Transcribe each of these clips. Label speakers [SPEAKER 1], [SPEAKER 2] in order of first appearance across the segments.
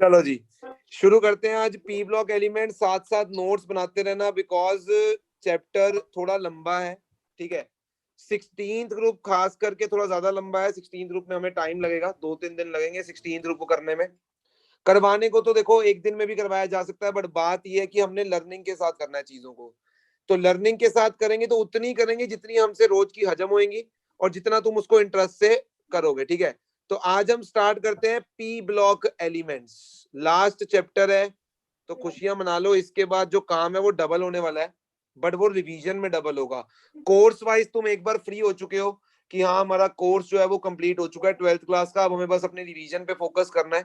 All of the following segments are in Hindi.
[SPEAKER 1] चलो जी शुरू करते हैं। आज पी ब्लॉक एलिमेंट, साथ साथ नोट्स बनाते रहना बिकॉज चैप्टर थोड़ा लंबा है। ठीक है, 16th ग्रुप खास करके थोड़ा ज्यादा लंबा है। 16th ग्रुप में हमें टाइम लगेगा, 2-3 दिन लगेंगे 16th ग्रुप को करने में। करवाने को तो देखो एक दिन में भी करवाया जा सकता है, बट बात यह है कि हमने लर्निंग के साथ करना है चीजों को। तो लर्निंग के साथ करेंगे तो उतनी करेंगे जितनी हमसे रोज की हजम होएंगी और जितना तुम उसको इंटरेस्ट से करोगे। ठीक है, तो आज हम स्टार्ट करते हैं P block elements. Last chapter है तो खुशियां मना लो, इसके बाद जो काम है वो डबल होने वाला है, बट वो रिवीजन में डबल होगा। कोर्स वाइज तुम एक बार फ्री हो चुके हो कि हाँ हमारा कोर्स जो है वो कंप्लीट हो चुका है 12th क्लास का। अब हमें बस अपने रिवीजन पे फोकस करना है।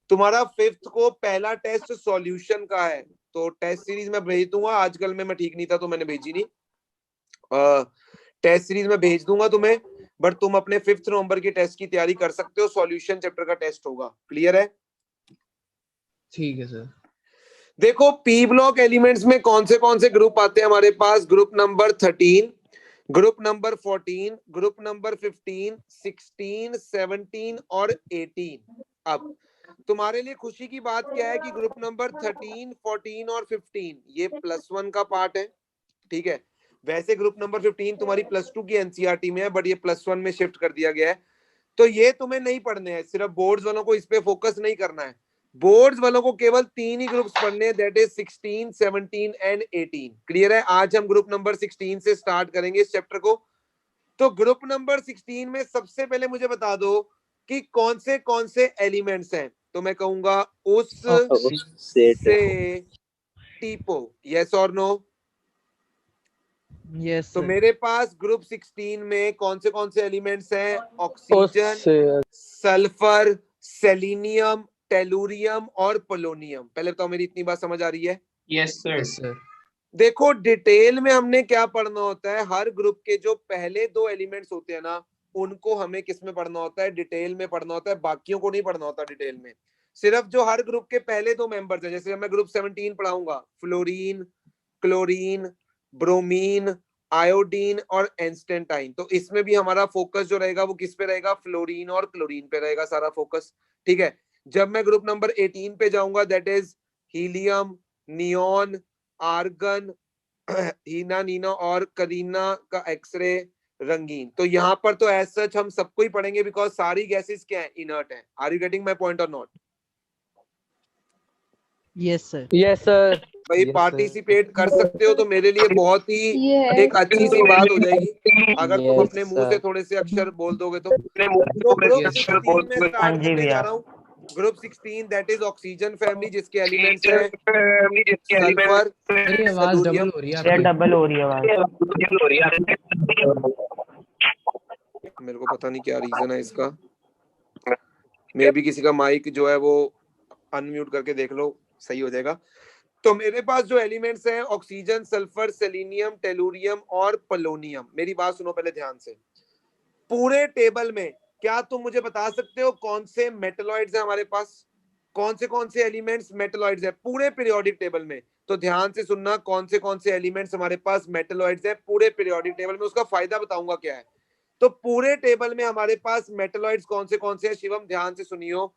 [SPEAKER 1] तुम्हारा 5th को पहला टेस्ट सॉल्यूशन का है, तो टेस्ट सीरीज में भेज दूंगा। आजकल में मैं ठीक नहीं था तो मैंने भेजी नहीं। टेस्ट सीरीज में भेज दूंगा तुम्हें, बट तुम अपने 5th नवंबर की टेस्ट की तैयारी कर सकते हो। सॉल्यूशन चैप्टर का टेस्ट होगा। क्लियर है?
[SPEAKER 2] ठीक है सर।
[SPEAKER 1] देखो पी ब्लॉक एलिमेंट्स में कौन से ग्रुप आते हैं हमारे पास। Group number 13, group number 14, group number 15, 16, 17 और 18। अब तुम्हारे लिए खुशी की बात क्या है कि ग्रुप नंबर 13, 14 और 15 ये +1 का पार्ट है। ठीक है, वैसे ग्रुप नंबर 15 तुम्हारी +2 की एनसीईआरटी में है, बट ये +1 में शिफ्ट कर दिया गया है। तो ये तुम्हें नहीं पढ़ने हैं, सिर्फ बोर्ड्स वालों को इस पे फोकस नहीं करना है। बोर्ड्स वालों को केवल 3 ही ग्रुप्स पढ़ने हैं, दैट इज 16, 17 एंड 18। क्लियर है? आज हम ग्रुप नंबर 16 से स्टार्ट करेंगे इस चैप्टर को। तो ग्रुप नंबर 16 में सबसे पहले मुझे बता दो कि कौन से एलिमेंट्स हैं। तो मैं कहूंगा उस से टीपो, यस और नो?
[SPEAKER 2] यस
[SPEAKER 1] तो
[SPEAKER 2] सर।
[SPEAKER 1] मेरे पास ग्रुप 16 में कौन से एलिमेंट्स हैं? ऑक्सीजन, सल्फर, सेलिनियम, टेलुरियम और पोलोनियम। पहले बताओ मेरी इतनी बात समझ आ रही है?
[SPEAKER 2] Yes sir.
[SPEAKER 1] देखो डिटेल में हमने क्या पढ़ना होता है, हर ग्रुप के जो पहले 2 एलिमेंट्स होते हैं ना उनको हमें किस में पढ़ना होता है? डिटेल में पढ़ना होता है। बाकियों को नहीं पढ़ना होता डिटेल में। सिर्फ जो हर ग्रुप के पहले 2 मेंबर्स हैं, जैसे मैं ग्रुप 17 पढ़ाऊंगा, फ्लोरीन, क्लोरीन, ब्रोमीन, आयोडीन और एंस्टेंटाइन, तो इसमें भी हमारा फोकस जो रहेगा वो किस पे रहेगा? फ्लोरीन और क्लोरीन पे रहेगा सारा फोकस। ठीक है, जब मैं ग्रुप नंबर 18 पे जाऊंगा, that is helium, neon, argon, Heena, Neena और करीना का एक्सरे, रंगीन। तो यहाँ पर तो एज सच हम सबको ही पढ़ेंगे बिकॉज सारी गैसेस क्या है? इनर्ट है। Are you getting my point और not?
[SPEAKER 2] Yes sir.
[SPEAKER 3] Yes sir.
[SPEAKER 1] भाई पार्टिसिपेट कर सकते हो तो मेरे लिए बहुत ही एक अच्छी सी बात हो जाएगी अगर तुम अपने मुंह से थोड़े से अक्षर बोल दोगे तो ग्रुप 16 में
[SPEAKER 3] हाँ
[SPEAKER 1] स्टार्ट
[SPEAKER 3] जी
[SPEAKER 1] करने जा
[SPEAKER 3] भैया।
[SPEAKER 1] रहा हूँ। Group 16 that is oxygen family, जिसके एलिमेंट्स हैं सल्फर,
[SPEAKER 2] मेरी आवाज डबल
[SPEAKER 1] सैलूरियम।
[SPEAKER 2] हो रही है
[SPEAKER 3] ये
[SPEAKER 2] आपकी।
[SPEAKER 3] डबल हो रही है आवाज।
[SPEAKER 1] मेरे को पता नहीं क्या रीजन है इसका, मे भी किसी का माइक जो है वो अनम्यूट करके देख लो, सही हो जाएगा। तो मेरे पास जो एलिमेंट्स हैं ऑक्सीजन, सल्फर, सेलिनियम, टेलुरियम और पोलोनियम। मेरी बात सुनो पहले ध्यान से। पूरे टेबल में क्या तुम मुझे बता सकते हो कौन से मेटलॉइड्स हैं हमारे पास? कौन से एलिमेंट्स मेटलॉइड्स हैं पूरे पीरियोडिक टेबल में? तो ध्यान से सुनना, कौन से एलिमेंट्स हमारे पास मेटलॉइड्स हैं पूरे पीरियोडिक टेबल में, उसका फायदा बताऊंगा क्या है। तो पूरे टेबल में हमारे पास मेटलॉइड्स कौन से हैं शिवम? ध्यान से सुनियो।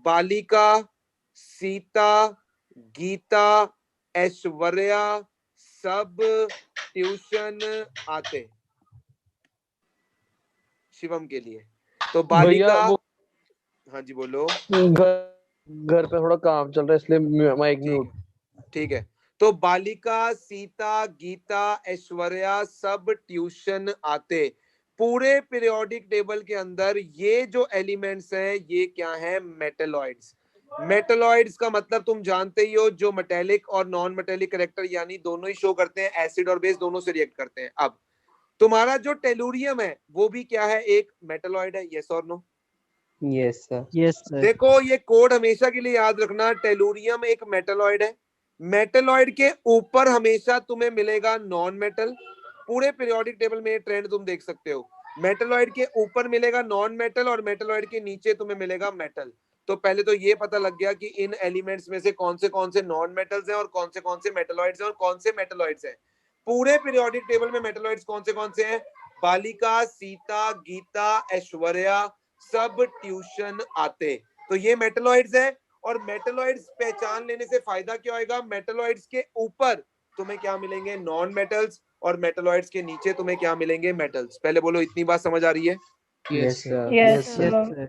[SPEAKER 1] बालिका, सीता, गीता, ऐश्वर्या सब ट्यूशन आते शिवम के लिए। तो
[SPEAKER 3] भैया
[SPEAKER 1] बालिका,
[SPEAKER 3] वो
[SPEAKER 1] हाँ जी बोलो।
[SPEAKER 3] घर पे थोड़ा काम चल रहा है इसलिए माइक म्यूट।
[SPEAKER 1] ठीक है, तो बालिका, सीता, गीता, ऐश्वर्या सब ट्यूशन आते। पूरे पीरियोडिक टेबल के अंदर ये जो एलिमेंट्स हैं ये क्या है? मेटलॉइड्स। मेटलॉइड्स का मतलब तुम जानते ही हो, जो मेटेलिक और नॉन मेटेलिक कैरेक्टर यानी दोनों ही शो करते हैं, एसिड और बेस दोनों से रिएक्ट करते हैं। अब तुम्हारा जो टेलुरियम है वो भी क्या है? एक मेटलॉइड है। यस और no?
[SPEAKER 3] Yes sir.
[SPEAKER 2] Yes sir.
[SPEAKER 1] देखो ये कोड हमेशा के लिए याद रखना, टेलुरियम एक मेटलॉइड है। मेटलॉइड के ऊपर हमेशा तुम्हें मिलेगा नॉन मेटल। पूरे पीरियोडिक टेबल में ये ट्रेंड तुम देख सकते हो, मेटलॉइड के ऊपर मिलेगा नॉन मेटल और मेटलॉइड के नीचे तुम्हें मिलेगा मेटल। तो पहले तो ये पता लग गया कि इन एलिमेंट्स में से कौन से नॉन मेटल्स हैं और कौन से मेटलॉइड्स हैं और कौन से मेटलॉइड्स हैं। पूरे पीरियोडिक टेबल में मेटलॉइड्स कौन से हैं? बालिका, सीता, गीता, ऐश्वर्या सब ट्यूशन आते। तो ये मेटलॉइड्स है। और मेटलॉइड्स पहचान लेने से फायदा क्या होगा, मेटलॉइड्स के ऊपर तुम्हें क्या मिलेंगे, नॉन मेटल्स, और मेटलॉइड्स के नीचे तुम्हें क्या मिलेंगे, मेटल्स। पहले बोलो इतनी बात समझ आ रही है?
[SPEAKER 2] Yes sir.
[SPEAKER 4] Yes
[SPEAKER 2] yes
[SPEAKER 4] sir.
[SPEAKER 2] Sir.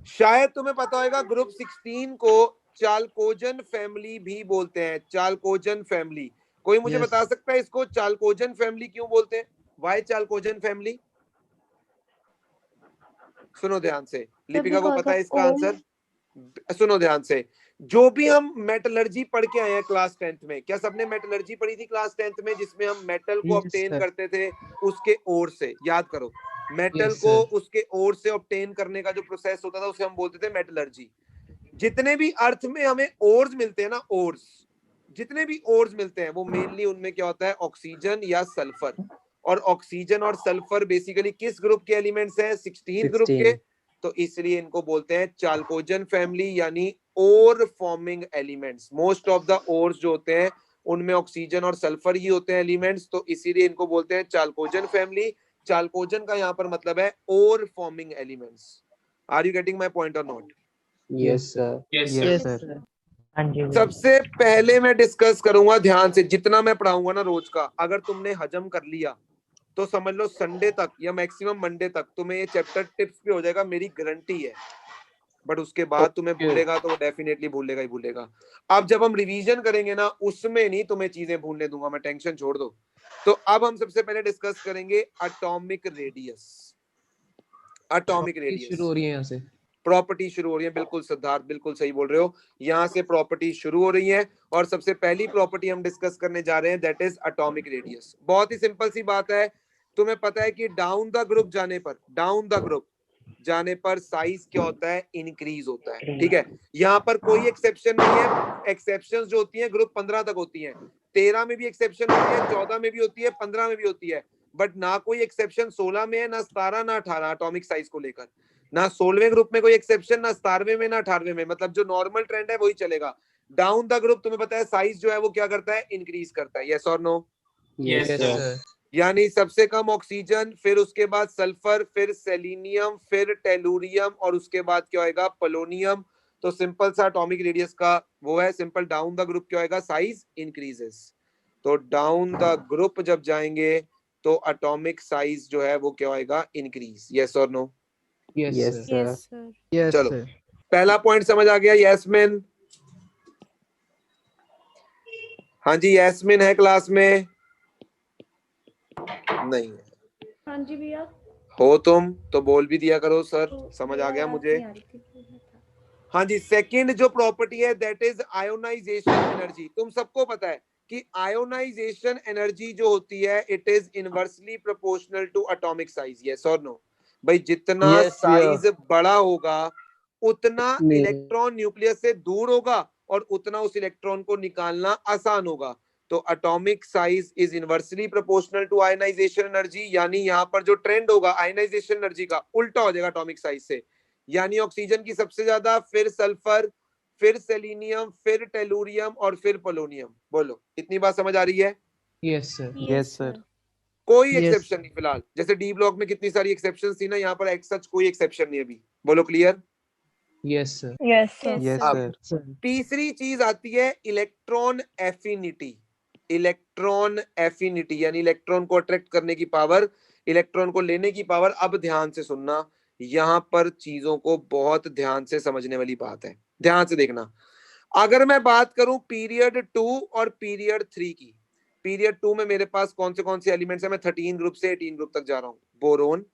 [SPEAKER 1] शायद तुम्हें पता होगा ग्रुप 16 को चाल्कोजन फैमिली भी बोलते हैं, चाल्कोजन फैमिली। कोई मुझे
[SPEAKER 2] Yes.
[SPEAKER 1] बता सकता है इसको चाल्कोजन फैमिली क्यों बोलते हैं? Why chalcogen family? सुनो ध्यान से, लिपिका को पता है इसका आंसर? सुनो ध्यान से, जो भी हम मेटलर्जी पढ़ के आए हैं क्लास 10th में, क्या सबने मेटलर्जी पढ़ी थी क्लास 10th में, जिसमें हम मेटल को
[SPEAKER 2] Yes,
[SPEAKER 1] ऑब्टेन
[SPEAKER 2] sir.
[SPEAKER 1] करते थे उसके ओर से? याद करो, मेटल
[SPEAKER 2] Yes,
[SPEAKER 1] को
[SPEAKER 2] sir.
[SPEAKER 1] उसके ओर से ऑब्टेन करने का जो प्रोसेस होता था उसे हम बोलते थे मेटलर्जी। जितने भी अर्थ में हमें ओर्स मिलते हैं ना, ओर्स, जितने भी ओर्स मिलते हैं वो मेनली उनमें क्या होता है, ऑक्सीजन या सल्फर। और ऑक्सीजन और सल्फर बेसिकली किस ग्रुप के एलिमेंट्स हैं, 16 ग्रुप के। तो इसलिए इनको बोलते हैं चाल्कोजन फैमिली, यानी ore forming elements. Most of the ores जो होते हैं उनमें ऑक्सीजन और सल्फर ही होते हैं एलिमेंट्स, तो इसीलिए इनको बोलते हैं चाल्कोजन फैमिली। चाल्कोजन का यहाँ पर मतलब है ore forming elements. Are you getting my point और not?
[SPEAKER 3] Yes sir.
[SPEAKER 2] Yes,
[SPEAKER 4] Yes,
[SPEAKER 2] sir.
[SPEAKER 4] sir. हाँ जी भैया।
[SPEAKER 1] सबसे पहले मैं डिस्कस करूंगा ध्यान से, जितना मैं पढ़ाऊंगा ना रोज का, अगर तुमने हजम कर लिया तो समझ लो संडे तक या मैक्सिमम मंडे तक तुम्हें ये चैप्टर टिप्स पे हो जाएगा, मेरी गारंटी है। बट उसके बाद तुम्हें
[SPEAKER 3] Okay.
[SPEAKER 1] भूलेगा तो डेफिनेटली भूलेगा ही भूलेगा। अब जब हम रिवीजन करेंगे ना, उसमें नहीं तुम्हें चीजें भूलने दूंगा मैं, टेंशन छोड़ दो। तो अब हम सबसे पहले डिस्कस करेंगे atomic radius. Atomic
[SPEAKER 2] Properties
[SPEAKER 1] radius
[SPEAKER 2] शुरू हो रही है यहाँ से।
[SPEAKER 1] प्रॉपर्टी शुरू हो रही है, बिल्कुल सिद्धार्थ, बिल्कुल सही बोल रहे हो। यहाँ से प्रॉपर्टी शुरू हो रही है और सबसे पहली प्रॉपर्टी हम डिस्कस करने जा रहे हैं, दैट इज एटॉमिक रेडियस। बहुत ही सिंपल सी बात है, तुम्हें पता है कि डाउन द ग्रुप जाने पर, डाउन द ग्रुप जाने पर साइज क्या होता है, इंक्रीज होता है। ठीक है, यहाँ पर कोई एक्सेप्शन नहीं है। एक्सेप्शंस जो होती हैं ग्रुप 15 तक होती हैं, 13 में भी एक्सेप्शन होती है, 14 में भी होती है, 15 में भी होती है, बट ना कोई एक्सेप्शन 16 में है, ना 17, ना 18 एटॉमिक साइज को लेकर। ना 16वें ग्रुप में कोई एक्सेप्शन, ना 17वें में, ना 18वें में। मतलब जो नॉर्मल ट्रेंड है वही चलेगा। डाउन द ग्रुप तुम्हें पता है साइज जो है वो क्या करता है, इंक्रीज करता है। यस और नो?
[SPEAKER 2] Yes, sir.
[SPEAKER 1] यानी सबसे कम ऑक्सीजन, फिर उसके बाद सल्फर, फिर सेलिनियम, फिर टेलुरियम, और उसके बाद क्या होएगा, पोलोनियम। तो सिंपल सा एटॉमिक रेडियस का वो है सिंपल, डाउन द ग्रुप क्या होएगा, साइज इंक्रीजेस। तो डाउन द ग्रुप जब जाएंगे तो एटॉमिक साइज जो है वो क्या होएगा, इंक्रीज। यस और no?
[SPEAKER 2] Yes,
[SPEAKER 3] Yes
[SPEAKER 2] sir.
[SPEAKER 3] sir.
[SPEAKER 4] Yes, sir.
[SPEAKER 2] Yes,
[SPEAKER 1] चलो।
[SPEAKER 2] sir.
[SPEAKER 1] पहला पॉइंट समझ आ गया, यैस्मिन? हाँ जी, यैस्मिन है क्लास में? नहीं है।
[SPEAKER 4] हाँ जी भैया।
[SPEAKER 1] हो तुम तो बोल भी दिया करो सर,
[SPEAKER 4] तो
[SPEAKER 1] समझ आ
[SPEAKER 4] भैया
[SPEAKER 1] गया
[SPEAKER 4] आवाज
[SPEAKER 1] मुझे।
[SPEAKER 4] नहीं आ रही थी।
[SPEAKER 1] हाँ जी, सेकंड जो प्रॉपर्टी है दैट इज आयोनाइजेशन एनर्जी। तुम सबको पता है कि आयोनाइजेशन एनर्जी जो होती है it is inversely proportional to atomic size. Yes और नो? भाई जितना
[SPEAKER 3] Yes,
[SPEAKER 1] साइज बड़ा होगा उतना
[SPEAKER 3] नहीं।
[SPEAKER 1] इलेक्ट्रॉन न्यूक्लियस से दूर होगा और उतना उस इलेक्ट्रॉन को निकालना आसान होगा। तो atomic size is inversely proportional to ionisation energy, यानी यहाँ पर जो ट्रेंड होगा आयनाइजेशन एनर्जी का उल्टा हो जाएगा एटॉमिक साइज से। यानी ऑक्सीजन की सबसे ज्यादा, फिर सल्फर, फिर सेलिनियम, फिर टेलुरियम और फिर पोलोनियम। बोलो इतनी बात समझ आ रही है?
[SPEAKER 2] Yes, sir.
[SPEAKER 4] Yes, sir.
[SPEAKER 1] कोई
[SPEAKER 2] Yes.
[SPEAKER 1] एक्सेप्शन नहीं फिलहाल। जैसे डी ब्लॉक में कितनी सारी एक्सेप्शन थी ना, यहाँ पर एक सच कोई एक्सेप्शन नहीं अभी। बोलो clear?
[SPEAKER 2] Yes, sir.
[SPEAKER 4] Yes, sir.
[SPEAKER 2] Yes,
[SPEAKER 1] अब
[SPEAKER 2] sir. Sir.
[SPEAKER 1] तीसरी चीज आती है इलेक्ट्रॉन एफिनिटी। इलेक्ट्रॉन एफिनिटी यानी इलेक्ट्रॉन को अट्रैक्ट करने की पावर, इलेक्ट्रॉन को लेने की पावर। अब ध्यान से सुनना, यहां पर चीजों को बहुत ध्यान से समझने वाली बात है, ध्यान से देखना। अगर मैं बात करूं पीरियड 2 और पीरियड 3 की, पीरियड 2 में मेरे पास कौन से एलिमेंट्स है, मैं 13 ग्रुप से 18 ग्रुप तक जा रहा हूं। बोरोन,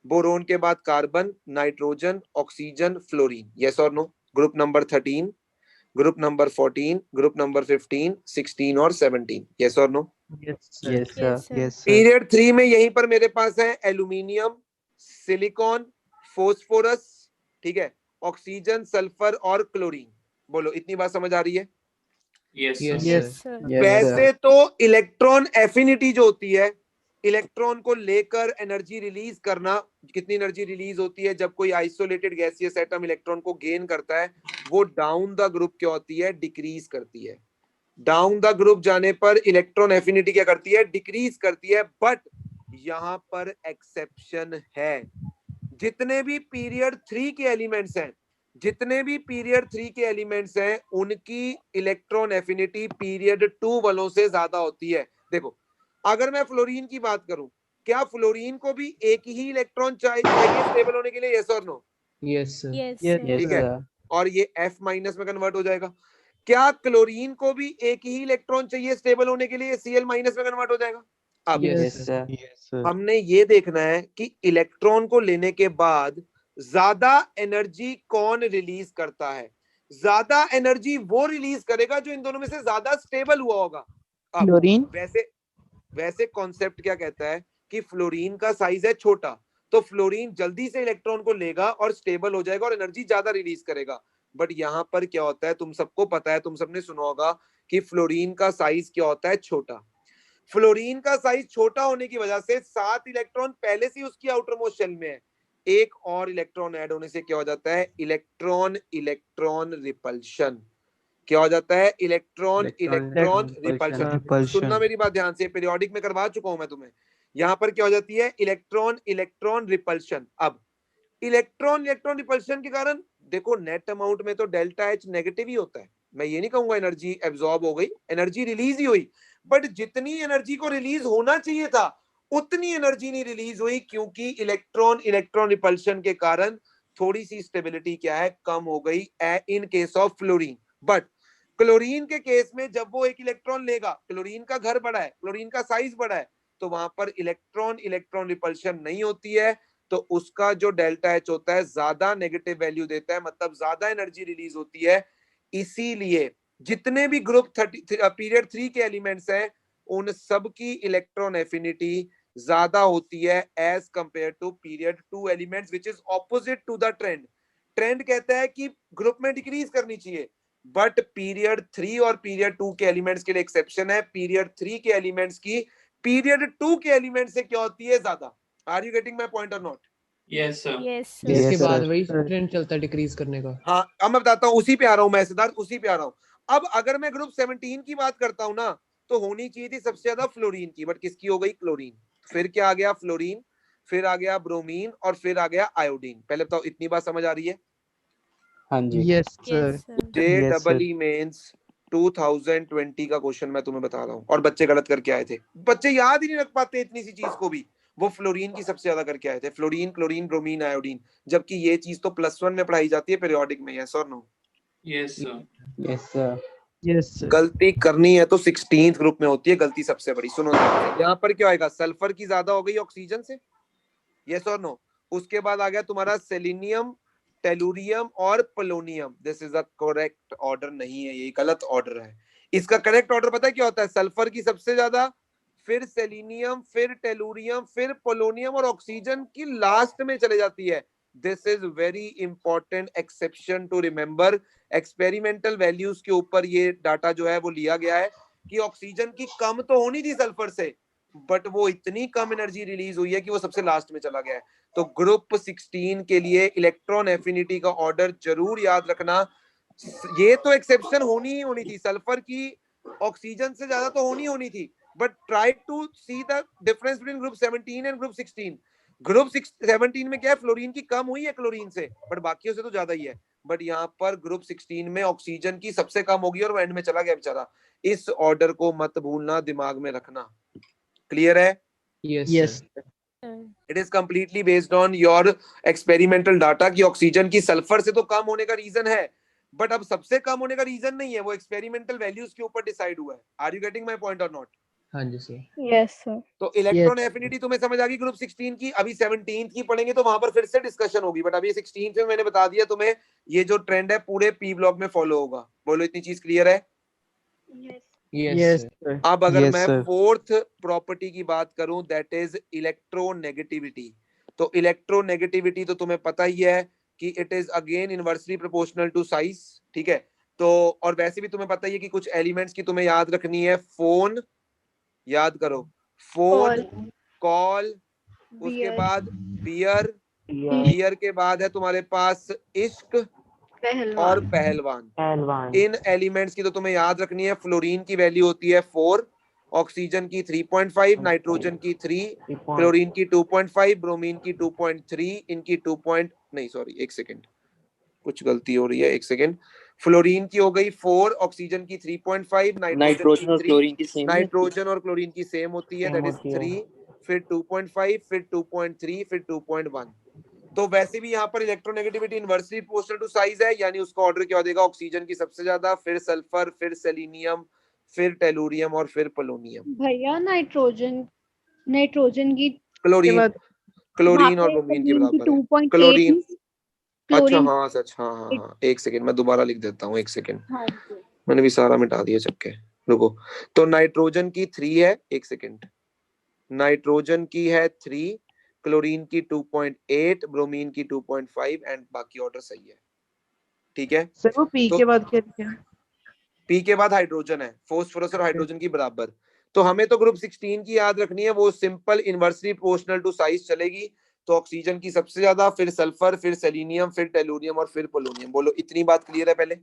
[SPEAKER 1] बोरोन के बाद carbon, nitrogen, oxygen, fluorine. Yes और no? Group number 13, group number 14, group number 15, 16 और 17। यस और no?
[SPEAKER 2] Yes, sir.
[SPEAKER 3] Yes sir.
[SPEAKER 4] Yes, sir.
[SPEAKER 2] Yes, sir.
[SPEAKER 1] Period 3 में यहीं पर मेरे पास है एल्यूमिनियम, सिलिकॉन, फोस्फोरस, ठीक है, ऑक्सीजन, सल्फर और क्लोरीन। बोलो इतनी बात समझ आ रही है?
[SPEAKER 2] Yes,
[SPEAKER 4] Yes,
[SPEAKER 2] sir.
[SPEAKER 4] sir.
[SPEAKER 3] Yes
[SPEAKER 1] वैसे
[SPEAKER 3] sir.
[SPEAKER 1] तो इलेक्ट्रॉन एफिनिटी जो होती है, इलेक्ट्रॉन को लेकर एनर्जी रिलीज करना, कितनी एनर्जी रिलीज होती है जब कोई आइसोलेटेड गैसियस एटम इलेक्ट्रॉन को गेन करता है, वो डाउन द ग्रुप क्या होती है, डिक्रीज करती है। डाउन द ग्रुप जाने पर इलेक्ट्रॉन एफिनिटी क्या करती है, डिक्रीज करती है। बट यहां पर एक्सेप्शन है, जितने भी पीरियड 3 के एलिमेंट्स हैं जितने भी पीरियड 3 के एलिमेंट्स हैं उनकी इलेक्ट्रॉन एफिनिटी पीरियड 2 वालों से ज्यादा होती है। देखो अगर मैं फ्लोरीन की बात करूं, क्या फ्लोरीन को भी एक ही इलेक्ट्रॉन चाहिए स्टेबल होने के लिए? यस और no?
[SPEAKER 2] Yes sir.
[SPEAKER 4] Yes,
[SPEAKER 3] Yes,
[SPEAKER 4] sir.
[SPEAKER 1] ठीक है,
[SPEAKER 3] sir.
[SPEAKER 1] और ये F माइनस में कन्वर्ट हो जाएगा। क्या क्लोरीन को भी एक ही इलेक्ट्रॉन चाहिए स्टेबल होने के लिए? Cl माइनस में कन्वर्ट हो जाएगा। अब
[SPEAKER 2] Yes,
[SPEAKER 3] Yes,
[SPEAKER 2] sir.
[SPEAKER 3] sir. Yes, sir.
[SPEAKER 1] हमने ये देखना है कि इलेक्ट्रॉन को लेने के बाद ज्यादा एनर्जी कौन रिलीज करता है। ज्यादा एनर्जी वो रिलीज करेगा जो इन दोनों में से ज्यादा स्टेबल हुआ होगा। अब
[SPEAKER 3] Chlorine.
[SPEAKER 1] वैसे कॉन्सेप्ट क्या कहता है कि फ्लोरीन का साइज है छोटा, तो फ्लोरीन जल्दी से इलेक्ट्रॉन को लेगा और स्टेबल हो जाएगा और एनर्जी ज्यादा रिलीज करेगा। बट यहाँ पर क्या होता है, तुम सबको पता है, तुम सबने सुना होगा कि फ्लोरीन का साइज क्या होता है? छोटा। फ्लोरीन का साइज छोटा होने की वजह से 7 इलेक्ट्रॉन पहले से उसकी आउटर मोस्ट शेल में है। एक और इलेक्ट्रॉन ऐड होने से क्या हो जाता है? Electron electron repulsion. क्या हो जाता है? Electron electron repulsion. सुनना मेरी बात ध्यान से, पीरियोडिक में करवा चुका हूं मैं तुम्हें। यहां पर क्या हो जाती है? Electron electron repulsion. अब इलेक्ट्रॉन इलेक्ट्रॉन रिपल्शन के कारण देखो नेट अमाउंट में तो डेल्टा एच नेगेटिव ही होता है। मैं ये नहीं कहूंगा एनर्जी एब्जॉर्ब हो गई, एनर्जी रिलीज ही हुई, बट जितनी एनर्जी को रिलीज होना चाहिए था उतनी एनर्जी नहीं रिलीज हुई, क्योंकि इलेक्ट्रॉन इलेक्ट्रॉन रिपल्शन के कारण थोड़ी सी स्टेबिलिटी क्या है? कम हो गई in case of fluorine. But chlorine के केस में जब वो एक इलेक्ट्रॉन लेगा, क्लोरीन का घर बड़ा है, क्लोरीन का साइज बड़ा है, तो वहां पर इलेक्ट्रॉन इलेक्ट्रॉन रिपल्शन नहीं होती है, तो उसका जो डेल्टा एच होता है ज्यादा नेगेटिव वैल्यू देता है, मतलब ज्यादा एनर्जी रिलीज होती है। इसीलिए जितने भी ग्रुप पीरियड 3 के एलिमेंट्स हैं उन सब की इलेक्ट्रॉन एफिनिटी ज्यादा होती है as compare to period 2 elements, which is opposite to the trend. Trend कहता है कि ग्रुप में डिक्रीज करनी चाहिए, बट पीरियड 3 और पीरियड 2 के एलिमेंट्स के लिए एक्सेप्शन है। पीरियड 3 के एलिमेंट्स की पीरियड 2 के एलिमेंट से क्या होती है? ज्यादा। Are you getting my point और not?
[SPEAKER 2] Yes, sir.
[SPEAKER 4] Yes, sir.
[SPEAKER 2] इसके
[SPEAKER 3] Yes,
[SPEAKER 2] बाद
[SPEAKER 3] sir.
[SPEAKER 2] वही ट्रेंड चलता है डिक्रीज करने का।
[SPEAKER 1] हाँ, अब मैं बताता हूँ, उसी पे आ रहा हूँ मैं सिद्धार्थ, उसी पे आ रहा हूँ। अब अगर मैं ग्रुप 17 की बात करता हूँ ना, तो होनी चाहिए थी सबसे ज्यादा फ्लोरीन की, बट किसकी हो गई? क्लोरीन। फिर क्या आ गया? फ्लोरीन, फिर आ गया ब्रोमीन, और फिर आ गया आयोडीन। पहले बताओ इतनी बात समझ आ रही है?
[SPEAKER 3] हाँ जी।
[SPEAKER 2] Yes, sir.
[SPEAKER 4] Yes, sir.
[SPEAKER 1] JEE Mains 2020 का क्वेश्चन मैं तुम्हें बता रहा हूँ, और बच्चे गलत करके आए थे। बच्चे याद ही नहीं रख पाते इतनी सी चीज को भी। वो फ्लोरीन की सबसे ज्यादा करके आए थे, फ्लोरीन क्लोरीन ब्रोमीन आयोडीन, जबकि ये चीज तो +1 में पढ़ाई जाती है पीरियोडिक में। यस और no?
[SPEAKER 2] Yes, sir.
[SPEAKER 3] Yes, sir.
[SPEAKER 2] Yes, sir.
[SPEAKER 1] गलती करनी है तो 16th ग्रुप में होती है गलती सबसे बड़ी। सुनो यहाँ पर क्या आएगा? सल्फर की ज्यादा हो गई ऑक्सीजन से। यस और नो? उसके बाद आ गया तुम्हारा सेलेनियम, टेलुरियम और polonium. This is the correct order नहीं है, ये गलत ऑर्डर है। इसका करेक्ट ऑर्डर पता है क्या होता है? सल्फर की सबसे ज्यादा, फिर सेलेनियम, फिर टेलुरियम, फिर पोलोनियम, और ऑक्सीजन की लास्ट में चले जाती है। This is very important exception to remember. Experimental values के ऊपर ये डाटा जो है वो लिया गया है कि ऑक्सीजन की कम तो होनी थी सल्फर से, बट वो इतनी कम एनर्जी रिलीज हुई है कि वो सबसे लास्ट में चला गया है। तो ग्रुप 16 के लिए इलेक्ट्रॉन एफिनिटी का ऑर्डर जरूर याद रखना। ये तो एक्सेप्शन होनी ही होनी थी, सल्फर की ऑक्सीजन से ज्यादा तो होनी थी, but try to see the difference between group 17 and group 16। Group 17 में क्या है? फ्लोरीन की कम हुई है क्लोरीन से, बट बाकियों से तो ज्यादा ही है। बट यहाँ पर ग्रुप 16 में ऑक्सीजन की सबसे कम होगी और वो एंड में चला गया बेचारा। इस ऑर्डर को मत भूलना, दिमाग में रखना। क्लियर है?
[SPEAKER 2] Yes,
[SPEAKER 3] Yes.
[SPEAKER 2] sir.
[SPEAKER 4] Sir.
[SPEAKER 1] It is completely based on your experimental data कि ऑक्सीजन की सल्फर से तो कम होने का रीजन है, बट अब सबसे कम होने का रीजन नहीं है, वो एक्सपेरिमेंटल वैल्यूज के ऊपर डिसाइड हुआ है। Are you getting my point और नॉट?
[SPEAKER 2] हाँ जी सर।
[SPEAKER 4] Yes, sir.
[SPEAKER 1] तो इलेक्ट्रॉन एफिनिटी तुम्हें समझ आ गई ग्रुप 16 की। अभी 17th की पढ़ेंगे तो वहां पर फिर से डिस्कशन होगी, बट अभी 16th में मैंने बता दिया तुम्हें, ये जो ट्रेंड है पूरे पी ब्लॉक में फॉलो होगा। बोलो इतनी चीज क्लियर है?
[SPEAKER 4] Yes.
[SPEAKER 2] Yes,
[SPEAKER 3] Yes,
[SPEAKER 2] sir.
[SPEAKER 3] sir.
[SPEAKER 1] अब अगर
[SPEAKER 3] Yes,
[SPEAKER 1] मैं
[SPEAKER 3] sir.
[SPEAKER 1] फोर्थ प्रॉपर्टी की बात करूं, दैट इज इलेक्ट्रोनेगेटिविटी। तो इलेक्ट्रोनेगेटिविटी तो तुम्हें पता ही है कि it is again inversely proportional to size. ठीक है, तो और वैसे भी तुम्हें पता ही है कि कुछ एलिमेंट्स की तुम्हें याद रखनी है। फोन, याद करो, फोन,
[SPEAKER 4] Call.
[SPEAKER 1] कॉल, उसके
[SPEAKER 4] Beer.
[SPEAKER 1] बाद बियर,
[SPEAKER 3] Yeah.
[SPEAKER 1] बियर के बाद है तुम्हारे पास इश्क और
[SPEAKER 4] पहलवान.
[SPEAKER 1] पहलवान। इन एलिमेंट्स की तो तुम्हें याद रखनी है। फ्लोरीन की वैल्यू होती है 4, ऑक्सीजन की 3.5, नाइट्रोजन की 3, क्लोरीन की 2.5, ब्रोमीन की 2.3, इनकी 2 नहीं सॉरी एक सेकेंड, कुछ गलती हो रही है, एक सेकेंड। फ्लोरीन की हो गई 4, ऑक्सीजन की 3.5,
[SPEAKER 5] नाइट्रोजन और
[SPEAKER 1] 3,
[SPEAKER 5] क्लोरीन की सेम
[SPEAKER 1] नाइट्रोजन और क्लोरीन की सेम होती है, दैट इज 3, फिर 2.5, फिर 2.3, फिर 2.1। तो वैसे भी यहाँ पर electronegativity inversely proportional to size है, यानी उसका ऑर्डर क्या हो जाएगा, ऑक्सीजन की सबसे ज्यादा, फिर सल्फर, फिर सेलेनियम, फिर टेलुरियम और फिर पोलोनियम।
[SPEAKER 4] भैया नाइट्रोजन की
[SPEAKER 1] क्लोरीन,
[SPEAKER 2] बाद
[SPEAKER 1] क्लोरीन
[SPEAKER 4] वहाँ
[SPEAKER 1] और
[SPEAKER 4] पे
[SPEAKER 1] ब्रोमीन की
[SPEAKER 4] क्लोरीन की
[SPEAKER 1] बराबर है।
[SPEAKER 4] 2.8
[SPEAKER 1] क्लोरीन, अच्छा
[SPEAKER 4] क्लोरीन
[SPEAKER 1] हाँ सच, हाँ हाँ हाँ, एक सेकेंड मैं दोबारा लिख देता हूँ, एक सेकेंड,
[SPEAKER 4] हाँ जी।
[SPEAKER 1] मैंने भी सारा मिटा दिया चक्के, रुको। तो नाइट्रोजन की 3 है, एक सेकेंड, नाइट्रोजन की है 3, क्लोरीन की 2.8, ब्रोमीन की 2.5 एंड बाकी ऑर्डर सही है, ठीक है।
[SPEAKER 2] सर वो पी
[SPEAKER 1] तो
[SPEAKER 2] के बाद क्या लिखा है?
[SPEAKER 1] पी के बाद हाइड्रोजन है, फोस्फोरस और हाइड्रोजन की बराबर। तो हमें तो ग्रुप 16 की याद रखनी है, वो simple inversely proportional to size चलेगी। तो ऑक्सीजन की सबसे ज्यादा, फिर सल्फर, फिर सेलेनियम, फिर टेलुरियम और फिर पोलोनियम। बोलो इतनी बात क्लियर है पहले?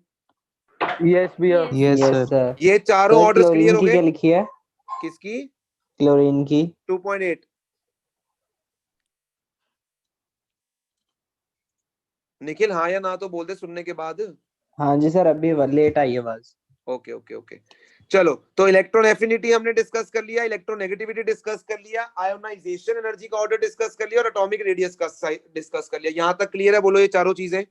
[SPEAKER 3] यस भैया।
[SPEAKER 2] Yes
[SPEAKER 5] yes
[SPEAKER 2] sir.
[SPEAKER 5] सर।
[SPEAKER 1] ये चारों
[SPEAKER 5] सर
[SPEAKER 1] ऑर्डर्स क्लियर
[SPEAKER 5] क्लोरीन
[SPEAKER 1] हो
[SPEAKER 5] की
[SPEAKER 1] गए?
[SPEAKER 5] क्या लिखी है?
[SPEAKER 1] किसकी?
[SPEAKER 5] क्लोरीन की
[SPEAKER 1] 2.8। निखिल हाँ या ना तो बोल दे सुनने के बाद।
[SPEAKER 5] हाँ जी सर, अभी लेट आई है आवाज।
[SPEAKER 1] ओके ओके ओके, चलो। तो इलेक्ट्रॉन एफिनिटी हमने डिस्कस कर लिया, इलेक्ट्रोनेगेटिविटी डिस्कस कर लिया, आयोनाइजेशन एनर्जी का ऑर्डर डिस्कस कर लिया और एटॉमिक रेडियस का डिस्कस कर लिया। यहां तक क्लियर है? बोलो ये चारों चीजें।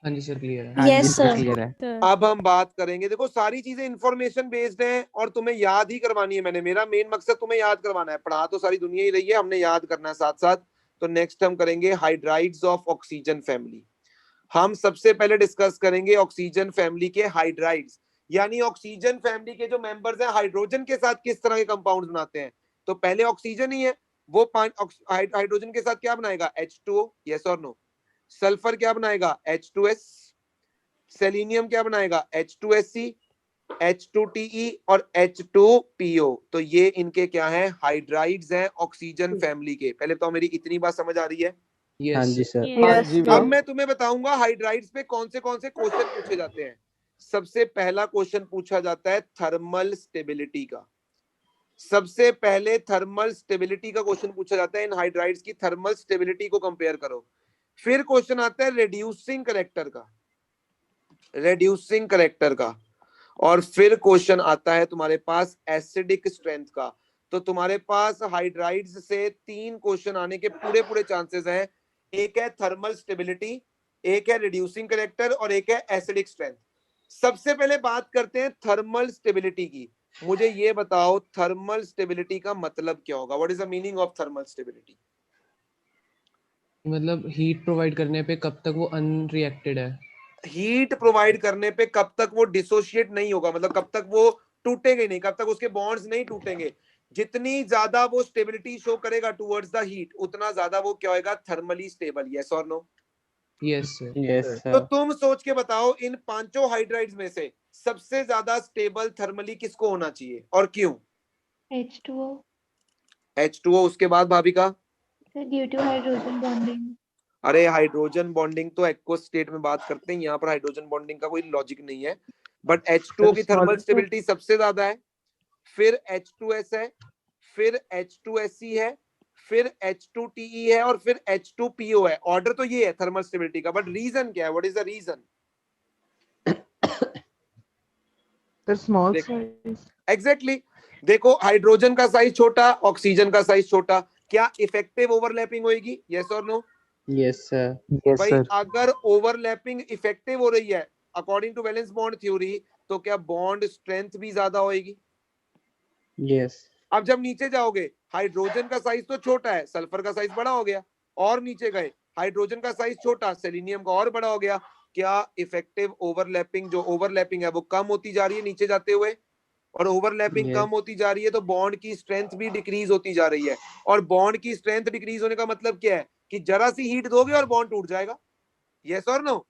[SPEAKER 2] हाँ जी सर क्लियर है।
[SPEAKER 5] हाँ जी
[SPEAKER 4] यस
[SPEAKER 5] सर
[SPEAKER 4] सर।
[SPEAKER 5] क्लियर है।
[SPEAKER 1] अब हम बात करेंगे, देखो सारी चीजें इंफॉर्मेशन बेस्ड हैं और तुम्हें याद ही करवानी है। मैंने, मेरा मेन मकसद तुम्हें याद करवाना है, पढ़ा तो सारी दुनिया ही रही है, हमने याद करना है साथ साथ। तो नेक्स्ट हम करेंगे हाइड्राइड्स ऑफ ऑक्सीजन फैमिली। हम सबसे पहले डिस्कस करेंगे ऑक्सीजन फैमिली के हाइड्राइड्स, यानी ऑक्सीजन फैमिली के जो मेंबर्स हैं हाइड्रोजन के साथ किस तरह के कंपाउंड्स बनाते हैं। तो पहले ऑक्सीजन ही है, वो हाइड्रोजन के साथ क्या बनाएगा, H2O, यस और नो। सल्फर क्या बनाएगा, H2S। सेलेनियम क्या बनाएगा, H2SC, H2TE और H2PO। तो ये इनके क्या है, हाइड्राइड्स हैं ऑक्सीजन फैमिली के। पहले तो मेरी इतनी बात समझ आ रही है?
[SPEAKER 5] हाँ
[SPEAKER 2] यस
[SPEAKER 5] जी
[SPEAKER 2] सर।
[SPEAKER 5] सर।
[SPEAKER 3] हाँ
[SPEAKER 4] यस
[SPEAKER 3] जी
[SPEAKER 1] अब
[SPEAKER 3] भैया।
[SPEAKER 1] मैं तुम्हें बताऊंगा हाइड्राइड्स पे कौन से क्वेश्चन पूछे जाते हैं। सबसे पहला क्वेश्चन पूछा जाता है थर्मल स्टेबिलिटी का। सबसे पहले थर्मल स्टेबिलिटी का क्वेश्चन पूछा जाता है इन हाइड्राइड्स की, थर्मल स्टेबिलिटी को कंपेयर करो। फिर क्वेश्चन आता है रिड्यूसिंग करेक्टर का, रिड्यूसिंग करेक्टर का। और फिर क्वेश्चन आता है तुम्हारे पास एसिडिक स्ट्रेंथ का। तो तुम्हारे पास हाइड्राइड्स से 3 क्वेश्चन आने के पूरे पूरे चांसेस हैं। एक है थर्मल स्टेबिलिटी, एक है रिड्यूसिंग करेक्टर और एक है एसिडिक स्ट्रेंथ। सबसे पहले बात करते हैं थर्मल स्टेबिलिटी की। मुझे ये बताओ थर्मल स्टेबिलिटी का मतलब क्या होगा, what is the meaning of thermal stability?
[SPEAKER 2] मतलब हीट प्रोवाइड करने पे कब तक वो अनरिएक्टेड है।
[SPEAKER 1] हीट प्रोवाइड करने पे कब तक वो डिसोशिएट नहीं होगा, मतलब कब तक वो टूटेंगे नहीं, कब तक उसके बॉन्ड्स नहीं टूटेंगे। जितनी ज्यादा वो स्टेबिलिटी शो करेगा टुवर्ड्स द हीट, उतना ज्यादा वो क्या होगा, थर्मली स्टेबल। यस और नो?
[SPEAKER 2] Yes sir.
[SPEAKER 5] यस
[SPEAKER 1] तो
[SPEAKER 5] सर।
[SPEAKER 1] तुम सोच के बताओ इन पांचों हाइड्राइड्स में से सबसे ज्यादा स्टेबल थर्मली किसको होना चाहिए और क्यों?
[SPEAKER 4] H2O
[SPEAKER 1] H2O, उसके बाद भाभी का?
[SPEAKER 4] Due to hydrogen bonding.
[SPEAKER 1] अरे हाइड्रोजन बॉन्डिंग तो एक्वस स्टेट में बात करते हैं, यहाँ पर हाइड्रोजन बॉन्डिंग का कोई लॉजिक नहीं है। बट H2O की थर्मल स्टेबिलिटी सबसे ज्यादा है, फिर H2S है, फिर H2SC है, फिर H2TE है और फिर H2PO है। ऑर्डर तो ये है थर्मल स्टेबिलिटी का, बट रीजन क्या है, what is the reason?
[SPEAKER 2] Sir small size.
[SPEAKER 1] Exactly. देखो हाइड्रोजन का साइज छोटा, ऑक्सीजन का साइज छोटा, क्या इफेक्टिव ओवरलैपिंग होगी, यस और नो?
[SPEAKER 5] Yes sir.
[SPEAKER 2] यस
[SPEAKER 1] भाई
[SPEAKER 2] सर।
[SPEAKER 1] अगर ओवरलैपिंग इफेक्टिव हो रही है according to valence bond theory, तो क्या बॉन्ड स्ट्रेंथ भी ज्यादा होएगी?
[SPEAKER 5] यस।
[SPEAKER 1] अब जब नीचे जाओगे, हाइड्रोजन का साइज तो छोटा है, सल्फर का साइज बड़ा हो गया, और नीचे गए हाइड्रोजन का साइज छोटा, सेलेनियम का और बड़ा हो गया। क्या इफेक्टिव ओवरलैपिंग, जो ओवरलैपिंग है वो कम होती जा रही है नीचे जाते हुए, और ओवरलैपिंग कम होती जा रही है तो बॉन्ड की स्ट्रेंथ भी डिक्रीज होती जा रही है। और बॉन्ड की स्ट्रेंथ डिक्रीज होने का मतलब क्या है, कि जरा सी हीट दोगे और बॉन्ड टूट जाएगा। यस और no?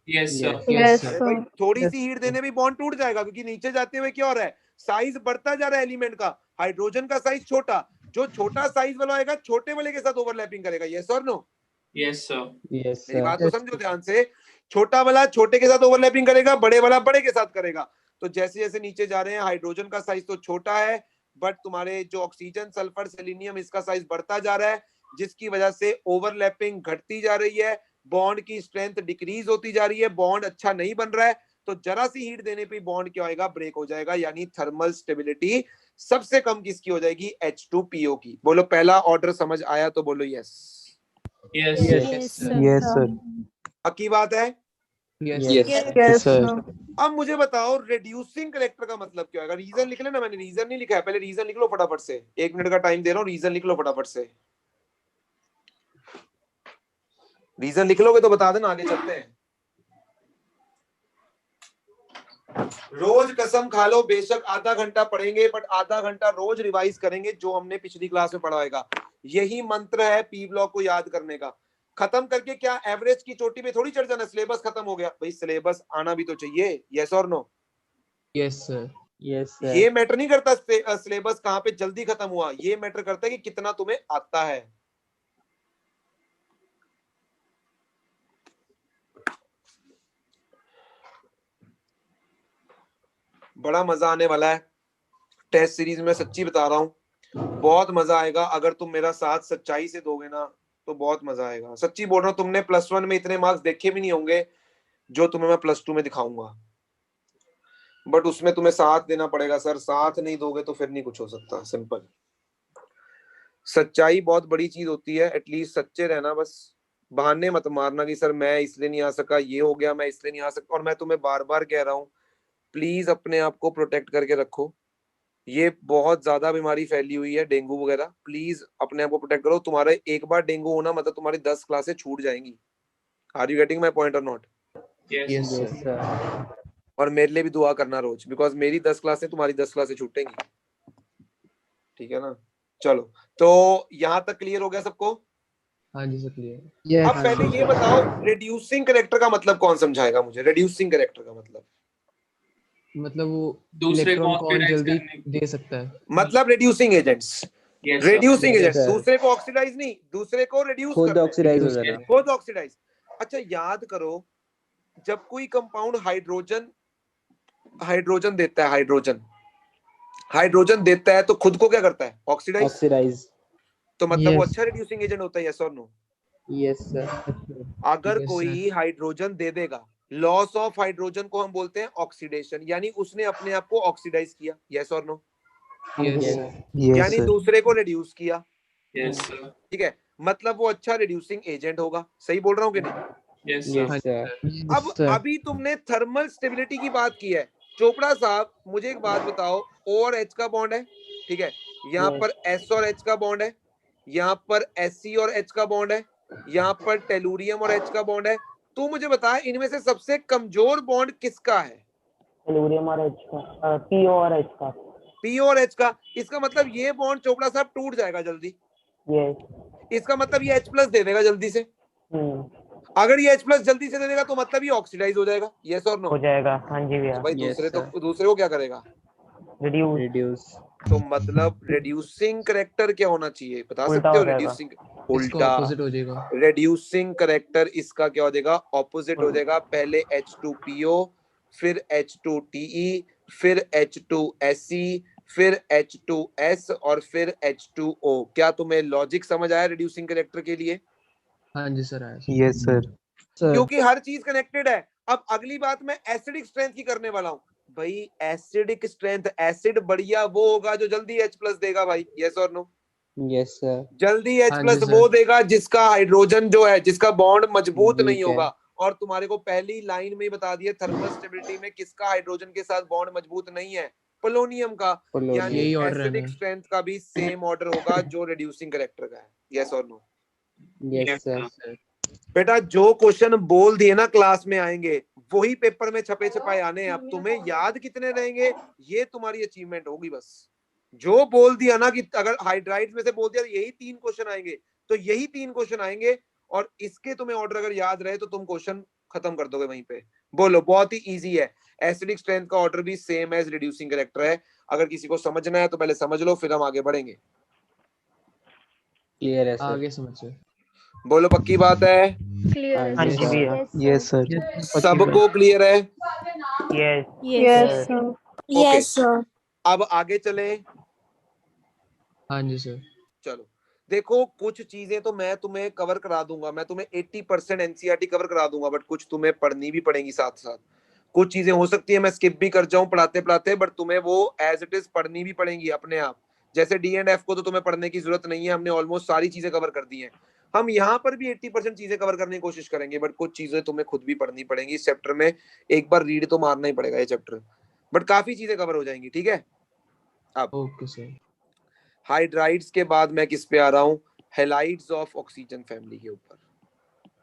[SPEAKER 2] Yes
[SPEAKER 5] Yes.
[SPEAKER 2] Sir.
[SPEAKER 4] Yes
[SPEAKER 1] अरे भाई
[SPEAKER 4] सर।
[SPEAKER 1] थोड़ी सी हीट देने भी बॉन्ड टूट जाएगा, क्योंकि नीचे जाते हुए क्या हो रहा है, साइज बढ़ता जा रहा है एलिमेंट का। हाइड्रोजन का साइज छोटा, जो छोटा साइज वाला आएगा छोटे वाले के साथ ओवरलैपिंग करेगा। यस और नो?
[SPEAKER 2] Yes sir.
[SPEAKER 5] यस
[SPEAKER 1] मेरी
[SPEAKER 5] सर।
[SPEAKER 1] बात तो समझो ध्यान से, छोटा वाला छोटे के साथ ओवरलैपिंग करेगा, बड़े वाला बड़े के साथ करेगा। तो जैसे जैसे नीचे जा रहे हैं हाइड्रोजन का साइज तो छोटा है, बट तुम्हारे जो ऑक्सीजन, सल्फर, सेलेनियम, इसका साइज बढ़ता जा रहा है, जिसकी वजह से ओवरलैपिंग घटती जा रही है। बॉन्ड की स्ट्रेंथ डिक्रीज होती जा रही है, बॉन्ड अच्छा नहीं बन रहा है, तो जरा सी हीट देने पे बॉन्ड क्या होएगा, ब्रेक हो जाएगा, यानी थर्मल स्टेबिलिटी सबसे कम किसकी हो जाएगी, H2PO की। बोलो पहला ऑर्डर समझ आया तो बोलो yes.
[SPEAKER 2] Yes
[SPEAKER 4] Yes, sir.
[SPEAKER 3] Yes, sir.
[SPEAKER 1] पक्की बात है।
[SPEAKER 2] Yes
[SPEAKER 3] Yes, sir.
[SPEAKER 1] अब मुझे बताओ रिड्यूसिंग करेक्टर का मतलब क्या होगा। रीजन लिख लेना, मैंने रीजन नहीं लिखा है, पहले रीजन लिख लो फटाफट से, 1 मिनट का टाइम दे रहा हूँ, रीजन लिख लो फटाफट से। रीजन लिख लोगे तो बता देना, आगे चलते हैं। रोज कसम खा लो, बेशक आधा घंटा पढ़ेंगे बट आधा घंटा रोज रिवाइज करेंगे जो हमने पिछली क्लास में पढ़ा होगा। यही मंत्र है पी ब्लॉक को याद करने का। खत्म करके क्या एवरेज की चोटी पे थोड़ी चढ़ जाना, सिलेबस खत्म हो गया भाई, सिलेबस आना भी तो चाहिए, यस और no.
[SPEAKER 2] Yes sir.
[SPEAKER 5] Yes, sir.
[SPEAKER 1] ये मैटर नहीं करता सिलेबस कहाँ पे जल्दी खत्म हुआ, ये मैटर करता है कि कितना तुम्हें आता है। बड़ा मजा आने वाला है टेस्ट सीरीज में, सच्ची बता रहा हूँ, बहुत मजा आएगा। अगर तुम मेरा साथ सच्चाई से दोगे ना तो बहुत मजा आएगा, सच्ची बोल रहा हूँ। तुमने +1 में इतने मार्क्स देखे भी नहीं होंगे जो तुम्हें मैं +2 में दिखाऊंगा, बट उसमें तुम्हें साथ देना पड़ेगा सर, साथ नहीं दोगे तो फिर नहीं कुछ हो सकता। सिंपल, सच्चाई बहुत बड़ी चीज होती है, एटलीस्ट सच्चे रहना, बस बहाने मत मारना कि सर मैं इसलिए नहीं आ सका, ये हो गया, मैं इसलिए नहीं आ सकता। और मैं तुम्हें बार बार कह रहा हूँ, प्लीज अपने आप को प्रोटेक्ट करके रखो। ये बहुत ज्यादा बीमारी फैली हुई है, डेंगू वगैरह, प्लीज अपने आप को प्रोटेक्ट करो। तुम्हारे एक बार डेंगू होना मतलब तुम्हारी 10 क्लासें छूट जाएंगी। Are you getting my point और not?
[SPEAKER 2] Yes
[SPEAKER 5] Yes,
[SPEAKER 2] sir.
[SPEAKER 5] sir.
[SPEAKER 1] और मेरे लिए भी दुआ करना रोज, बिकॉज मेरी 10 क्लासें तुम्हारी 10 क्लासें छूटेंगी, ठीक है ना। चलो, तो यहाँ तक क्लियर हो गया सबको?
[SPEAKER 2] हाँ जी सर, क्लियर।
[SPEAKER 1] अब पहले ये बताओ रिड्यूसिंग करेक्टर का मतलब कौन समझाएगा मुझे, रिड्यूसिंग करेक्टर का मतलब?
[SPEAKER 2] मतलब वो
[SPEAKER 6] दूसरे
[SPEAKER 2] इलेक्ट्रॉन
[SPEAKER 6] को
[SPEAKER 2] को और
[SPEAKER 6] oxidize
[SPEAKER 2] जल्दी
[SPEAKER 6] करने
[SPEAKER 2] दे सकता है।
[SPEAKER 1] मतलब reducing agents,
[SPEAKER 6] Yes, sir.
[SPEAKER 1] Reducing
[SPEAKER 5] Yes,
[SPEAKER 1] agent,
[SPEAKER 5] sir.
[SPEAKER 1] दूसरे को ऑक्सीडाइज नहीं, दूसरे को रिड्यूस
[SPEAKER 5] खुद
[SPEAKER 1] करना है,
[SPEAKER 5] ऑक्सीडाइज हो
[SPEAKER 2] Reduce
[SPEAKER 5] जाना।
[SPEAKER 1] खुद ऑक्सीडाइज। अच्छा याद करो, जब कोई कंपाउंड हाइड्रोजन देता है, हाइड्रोजन देता है तो खुद को क्या करता है, ऑक्सीडाइज।
[SPEAKER 5] ऑक्सीडाइज।
[SPEAKER 1] तो मतलब वो
[SPEAKER 2] Yes.
[SPEAKER 1] अच्छा रिड्यूसिंग एजेंट होता है, यस और नो?
[SPEAKER 5] Yes, sir.
[SPEAKER 1] अगर
[SPEAKER 2] Yes,
[SPEAKER 1] कोई हाइड्रोजन दे देगा, लॉस ऑफ हाइड्रोजन को हम बोलते हैं ऑक्सीडेशन, यानी उसने अपने आप को ऑक्सीडाइज किया, यस और नो?
[SPEAKER 2] Yes.
[SPEAKER 5] Yes.
[SPEAKER 1] यानी दूसरे को रिड्यूस किया,
[SPEAKER 6] Yes, sir.
[SPEAKER 1] ठीक है, मतलब वो अच्छा रिड्यूसिंग एजेंट होगा। सही बोल रहा हूँ कि नहीं?
[SPEAKER 6] Yes, sir.
[SPEAKER 5] Yes, sir.
[SPEAKER 1] अब अभी तुमने थर्मल स्टेबिलिटी की बात की है, चोपड़ा साहब मुझे एक बात बताओ, O और H का बॉन्ड है, ठीक है, यहाँ
[SPEAKER 5] Yes.
[SPEAKER 1] पर S और H का बॉन्ड है, यहाँ पर Sc और H का बॉन्ड है, यहाँ पर टेलुरियम और H का बॉन्ड है। तू मुझे बता इनमें से सबसे कमजोर बॉन्ड किसका है?
[SPEAKER 7] टेलुरियम और एच का, पीओ और एच का।
[SPEAKER 1] पी और H का। इसका मतलब ये बॉन्ड चोपड़ा साहब टूट जाएगा जल्दी,
[SPEAKER 7] यस।
[SPEAKER 1] इसका मतलब ये H+ दे देगा जल्दी से। अगर ये H+ जल्दी से दे देगा तो मतलब ये ऑक्सीडाइज हो जाएगा, यस और नो?
[SPEAKER 7] हो जाएगा, हाँ जी भैया।
[SPEAKER 1] तो भाई
[SPEAKER 5] Yes,
[SPEAKER 1] दूसरे को क्या करेगा,
[SPEAKER 7] रिड्यूस।
[SPEAKER 5] Reduce.
[SPEAKER 1] तो मतलब रिड्यूसिंग करेक्टर क्या होना चाहिए, बता
[SPEAKER 7] उल्टा
[SPEAKER 1] सकते हो?
[SPEAKER 7] हो जाएगा।
[SPEAKER 1] रिड्यूसिंग
[SPEAKER 2] इसका
[SPEAKER 1] उल्टा,
[SPEAKER 2] ऑपोजिट हो जाएगा।
[SPEAKER 1] रिड्यूसिंग करेक्टर इसका क्या हो जाएगा, ऑपोजिट हो जाएगा। पहले H2PO, फिर H2TE, फिर H2Se, फिर H2S और फिर H2O। क्या तुम्हें लॉजिक समझ आया रिड्यूसिंग करेक्टर के लिए?
[SPEAKER 2] हाँ जी सर, आया सर।
[SPEAKER 3] Yes, sir.
[SPEAKER 1] क्योंकि हर चीज कनेक्टेड है। अब अगली बात मैं एसिडिक स्ट्रेंथ की करने वाला हूं भाई। एसिडिक स्ट्रेंथ, एसिड बढ़िया वो होगा जो जल्दी H+ देगा भाई, यस और नो?
[SPEAKER 5] Yes, sir.
[SPEAKER 1] जल्दी
[SPEAKER 2] हाँ
[SPEAKER 1] H+
[SPEAKER 2] जी,
[SPEAKER 1] वो
[SPEAKER 2] सर।
[SPEAKER 1] देगा जिसका हाइड्रोजन जो है, जिसका बॉन्ड मजबूत
[SPEAKER 5] Weak
[SPEAKER 1] नहीं
[SPEAKER 5] है।
[SPEAKER 1] होगा। और तुम्हारे को पहली लाइन में ही बता दिया थर्मल स्टेबिलिटी में किसका हाइड्रोजन के साथ बॉन्ड मजबूत नहीं है, पोलोनियम का।
[SPEAKER 5] Polonium.
[SPEAKER 1] यानी
[SPEAKER 2] यही order है
[SPEAKER 1] एसिडिक
[SPEAKER 2] ना।
[SPEAKER 1] स्ट्रेंथ का भी सेम ऑर्डर होगा जो रिड्यूसिंग करेक्टर का है, यस और नो?
[SPEAKER 5] Yes, sir.
[SPEAKER 2] सर।
[SPEAKER 1] बेटा जो क्वेश्चन बोल दिए ना क्लास में आएंगे, वही पेपर में छपे छपाए आने हैं। अब तुम्हें याद कितने रहेंगे ये तुम्हारी अचीवमेंट होगी। बस जो बोल दिया ना कि अगर हाइड्राइड्स में से बोल दिया यही 3 क्वेश्चन आएंगे, तो यही 3 क्वेश्चन आएंगे, और इसके तुम्हें ऑर्डर अगर याद रहे तो तुम क्वेश्चन खत्म कर दोगे वहीं पे। बोलो, बहुत ही इजी है। एसिडिक स्ट्रेंथ का ऑर्डर भी सेम एज रिड्यूसिंग करेक्टर है। अगर किसी को समझना है तो पहले समझ लो, फिर हम आगे बढ़ेंगे।
[SPEAKER 5] Clear है, sir.
[SPEAKER 2] आगे समझिए।
[SPEAKER 1] बोलो पक्की बात है?
[SPEAKER 4] Clear
[SPEAKER 5] हाँ
[SPEAKER 4] है
[SPEAKER 7] हाँ
[SPEAKER 5] जी,
[SPEAKER 7] जी
[SPEAKER 4] sir.
[SPEAKER 7] भैया।
[SPEAKER 3] Yes, sir.
[SPEAKER 1] सबको क्लियर है?
[SPEAKER 7] यस।
[SPEAKER 4] Yes sir.
[SPEAKER 1] ओके, अब आगे चलें।
[SPEAKER 2] हाँ जी सर।
[SPEAKER 1] चलो देखो कुछ चीजें तो मैं तुम्हें कवर करा दूंगा, मैं तुम्हें 80% एनसीईआरटी कवर करा दूंगा, बट कुछ तुम्हें पढ़नी भी पड़ेगी साथ साथ। कुछ चीजें हो सकती है मैं स्किप भी कर जाऊं पढ़ाते पढ़ाते, बट तुम्हें वो एज इट इज पढ़नी भी पड़ेंगी अपने आप। जैसे डी एंड एफ को तो तुम्हें पढ़ने की जरूरत नहीं है, हमने ऑलमोस्ट सारी चीजें कवर कर दी हैं। हम यहाँ पर भी 80% चीजें कवर करने की कोशिश करेंगे, बट कुछ चीजें तुम्हें खुद भी पढ़नी पड़ेंगी इस चैप्टर में। एक बार रीड तो मारना ही पड़ेगा ये चैप्टर, बट काफी चीजें कवर हो जाएंगी, ठीक है। अब
[SPEAKER 2] ओके सर।
[SPEAKER 1] हाइड्राइड्स के बाद मैं किस पे आ रहा हूँ, हेलाइड्स ऑफ ऑक्सीजन फैमिली के ऊपर।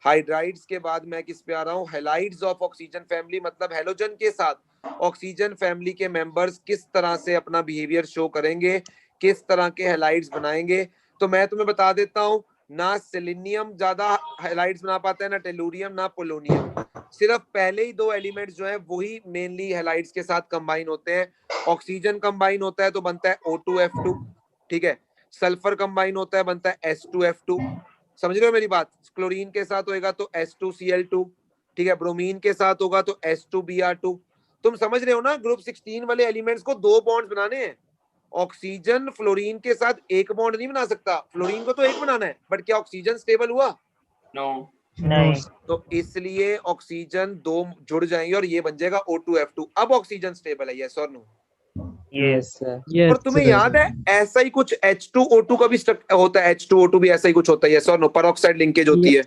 [SPEAKER 1] हाइड्राइड्स के बाद मैं किस पे आ रहा हूँ, हेलाइड्स ऑफ ऑक्सीजन फैमिली, मतलब हेलोजन के साथ ऑक्सीजन फैमिली के मेंबर्स किस तरह से अपना बिहेवियर शो करेंगे, किस तरह के हेलाइड्स बनाएंगे। तो मैं तुम्हें बता देता हूँ, ना सेलेनियम ज्यादा हेलाइड्स बना पाता है, ना टेलुरियम, ना पोलोनियम। सिर्फ पहले ही दो एलिमेंट्स जो है वही मेनली हेलाइड्स के साथ कंबाइन होते हैं। ऑक्सीजन कंबाइन होता है तो बनता है O2F2, ठीक है। सल्फर कंबाइन होता है बनता है S2F2, समझ रहे हो मेरी बात। क्लोरीन के साथ होएगा तो S2Cl2, ठीक है। ब्रोमीन के साथ होगा तो S2Br2। तुम समझ रहे हो ना, ग्रुप 16 वाले एलिमेंट्स को दो बॉन्ड्स बनाने हैं। ऑक्सीजन फ्लोरीन के साथ एक बॉन्ड नहीं बना सकता, फ्लोरीन को तो एक बनाना है, बट क्या ऑक्सीजन स्टेबल हुआ?
[SPEAKER 7] नहीं।
[SPEAKER 1] तो इसलिए ऑक्सीजन दो जुड़ जाएंगे और ये बन जाएगा O2F2। अब ऑक्सीजन स्टेबल है, यस और नो?
[SPEAKER 5] Yes, sir.
[SPEAKER 1] और तुम्हें याद है ऐसा ही कुछ H2O2 का भी होता है, H2O2 भी ऐसा ही कुछ होता है, यस और नो? परऑक्साइड लिंकेज होती है।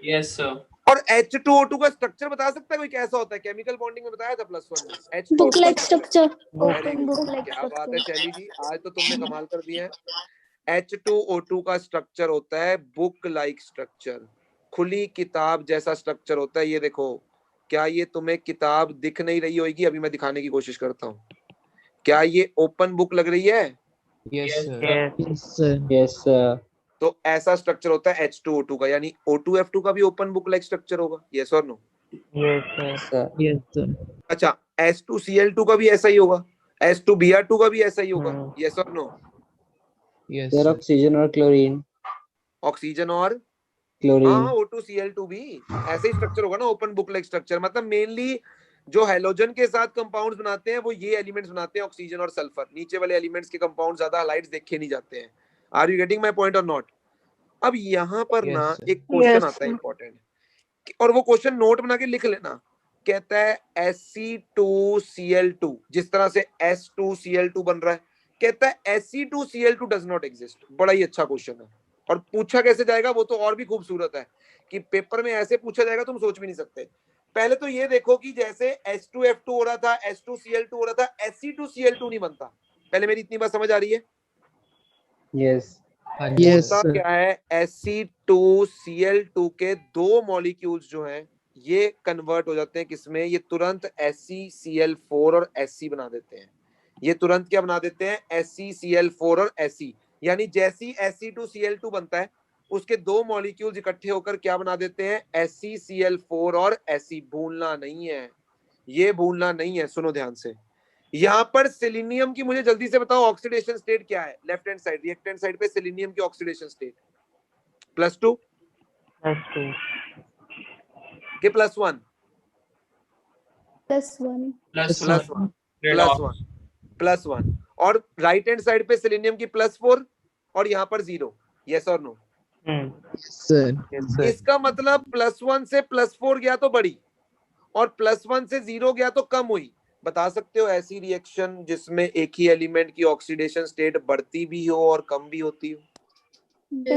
[SPEAKER 6] Yes sir.
[SPEAKER 1] और H2O2 का स्ट्रक्चर बता सकता है कोई कैसा होता है? केमिकल बॉन्डिंग में बताया था +1 में। H2O2
[SPEAKER 8] book like structure.
[SPEAKER 1] Open book like, क्या बात है शैली जी, आज तो तुमने कमाल कर दिया है। H2O2 का स्ट्रक्चर होता है बुक लाइक स्ट्रक्चर, खुली किताब जैसा स्ट्रक्चर होता है। ये देखो, क्या ये तुम्हें किताब दिख नहीं रही होगी? अभी मैं दिखाने की कोशिश करता हूँ। क्या ये ओपन बुक लग रही है?
[SPEAKER 2] Yes sir.
[SPEAKER 7] Yes.
[SPEAKER 5] Yes, sir.
[SPEAKER 1] तो ऐसा स्ट्रक्चर होता है H2O2 का, यानी O2F2 का भी ओपन बुक लाइक स्ट्रक्चर होगा, यस और नो?
[SPEAKER 7] Yes, sir.
[SPEAKER 5] Sir.
[SPEAKER 1] अच्छा, S2Cl2 का भी ऐसा ही होगा, S2Br2 का भी ऐसा ही होगा, यस और no?
[SPEAKER 2] Yes
[SPEAKER 5] Sir,
[SPEAKER 2] sir.
[SPEAKER 5] oxygen or chlorine?
[SPEAKER 1] Oxygen और
[SPEAKER 5] Chlorine.
[SPEAKER 1] हाँ, O2Cl2 भी ऐसे ही स्ट्रक्चर होगा ना, ओपन बुक लाइक स्ट्रक्चर। मतलब मेनली जो हेलोजन के साथ कंपाउंड्स बनाते हैं वो ये एलिमेंट्स बनाते हैं, ऑक्सीजन और सल्फर। नीचे वाले एलिमेंट्स के कंपाउंड ज्यादा हाइलाइट्स देखे नहीं जाते हैं। Are you getting my point और नॉट? अब यहाँ पर
[SPEAKER 2] Yes,
[SPEAKER 1] ना
[SPEAKER 2] sir.
[SPEAKER 1] एक क्वेश्चन
[SPEAKER 7] Yes,
[SPEAKER 1] आता है
[SPEAKER 7] sir.
[SPEAKER 1] इंपॉर्टेंट, और वो क्वेश्चन नोट बना के लिख लेना। कहता है Sc2Cl2, जिस तरह से S2Cl2 बन रहा है, कहता है Sc2Cl2 डज नॉट एग्जिस्ट। बड़ा ही अच्छा क्वेश्चन है, और पूछा कैसे जाएगा वो तो और भी खूबसूरत है कि पेपर में ऐसे पूछा जाएगा तुम सोच भी नहीं सकते। पहले तो ये देखो कि जैसे H2F2 हो रहा था, S2Cl2 हो रहा था, Sc2Cl2 नहीं बनता। पहले मेरी इतनी बात समझ आ रही है?
[SPEAKER 5] Yes.
[SPEAKER 2] हाँ जी
[SPEAKER 3] Yes,
[SPEAKER 2] सर।
[SPEAKER 1] होता क्या है, Sc2Cl2 के दो मॉलिक्यूल्स जो हैं ये कन्वर्ट हो जाते हैं किसमें, ये तुरंत SeCl4 और Sc बना देते हैं। ये तुरंत क्या बना देते हैं, SeCl4 और Sc। यानी जैसी Sc2Cl2 बनता है, उसके दो मॉलिक्यूल्स इकट्ठे होकर क्या बना देते हैं, SeCl4 और Sc। भूलना नहीं है, ये भूलना नहीं है, सुनो ध्यान से। यहाँ पर सेलेनियम की मुझे जल्दी से बताओ ऑक्सीडेशन स्टेट क्या है? Left hand side, reactant side पे सेलेनियम की ऑक्सीडेशन स्टेट +2
[SPEAKER 7] S2.
[SPEAKER 1] के +1?
[SPEAKER 4] +1.
[SPEAKER 1] +1 और राइट हैंड साइड पे सेलेनियम की +4 और यहाँ पर 0, यस और नो?
[SPEAKER 3] Yes, sir.
[SPEAKER 1] इसका मतलब +1 से +4 गया तो बड़ी, और +1 से 0 गया तो कम हुई। बता सकते हो ऐसी रिएक्शन जिसमें एक ही एलिमेंट की ऑक्सीडेशन स्टेट बढ़ती भी हो और कम भी होती हो?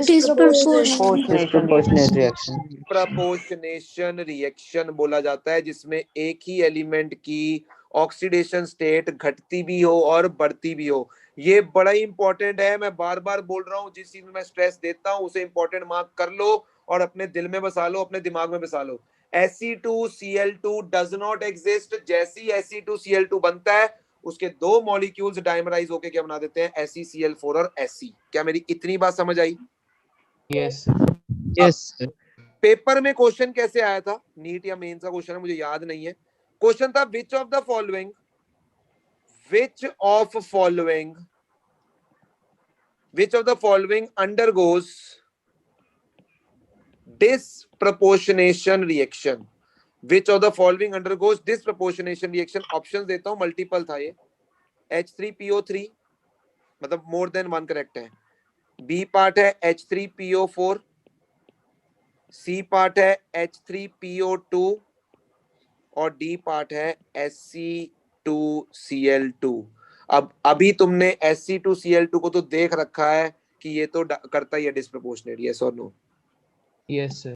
[SPEAKER 5] Disproportionate reaction.
[SPEAKER 1] प्रपोर्शनेशन रिएक्शन बोला जाता है, जिसमें एक ही एलिमेंट की ऑक्सीडेशन स्टेट घटती भी हो और बढ़ती भी हो। ये बड़ा ही इंपॉर्टेंट है, मैं बार बार बोल रहा हूँ, जिस चीज में मैं स्ट्रेस देता हूँ उसे इंपॉर्टेंट मार्क कर लो और अपने दिल में बसा लो, अपने दिमाग में बसा लो। Sc2Cl2 does not exist. जैसी Sc2Cl2 बनता है, उसके दो मॉलिक्यूल्स डाइमराइज होकर क्या बना देते हैं, SeCl4 और Sc। क्या मेरी इतनी बात समझ आई?
[SPEAKER 2] Yes sir.
[SPEAKER 3] Yes, sir.
[SPEAKER 1] Paper में क्वेश्चन कैसे आया था, नीट या मेंस का क्वेश्चन है, मुझे याद नहीं है। क्वेश्चन था which of the following undergoes disproportionation reaction. Which of the following undergoes disproportionation reaction? Option देता हूं, मल्टीपल था ये। H3PO3 मतलब मोर देन वन करेक्ट है। बी पार्ट है H3PO4, सी पार्ट है H3PO2 और डी पार्ट है SC2Cl2। अब अभी तुमने SC2Cl2 को तो देख रखा है कि ये तो करता ही है डिस्प्रपोर्शनेट, यस और नो?
[SPEAKER 2] Yes sir.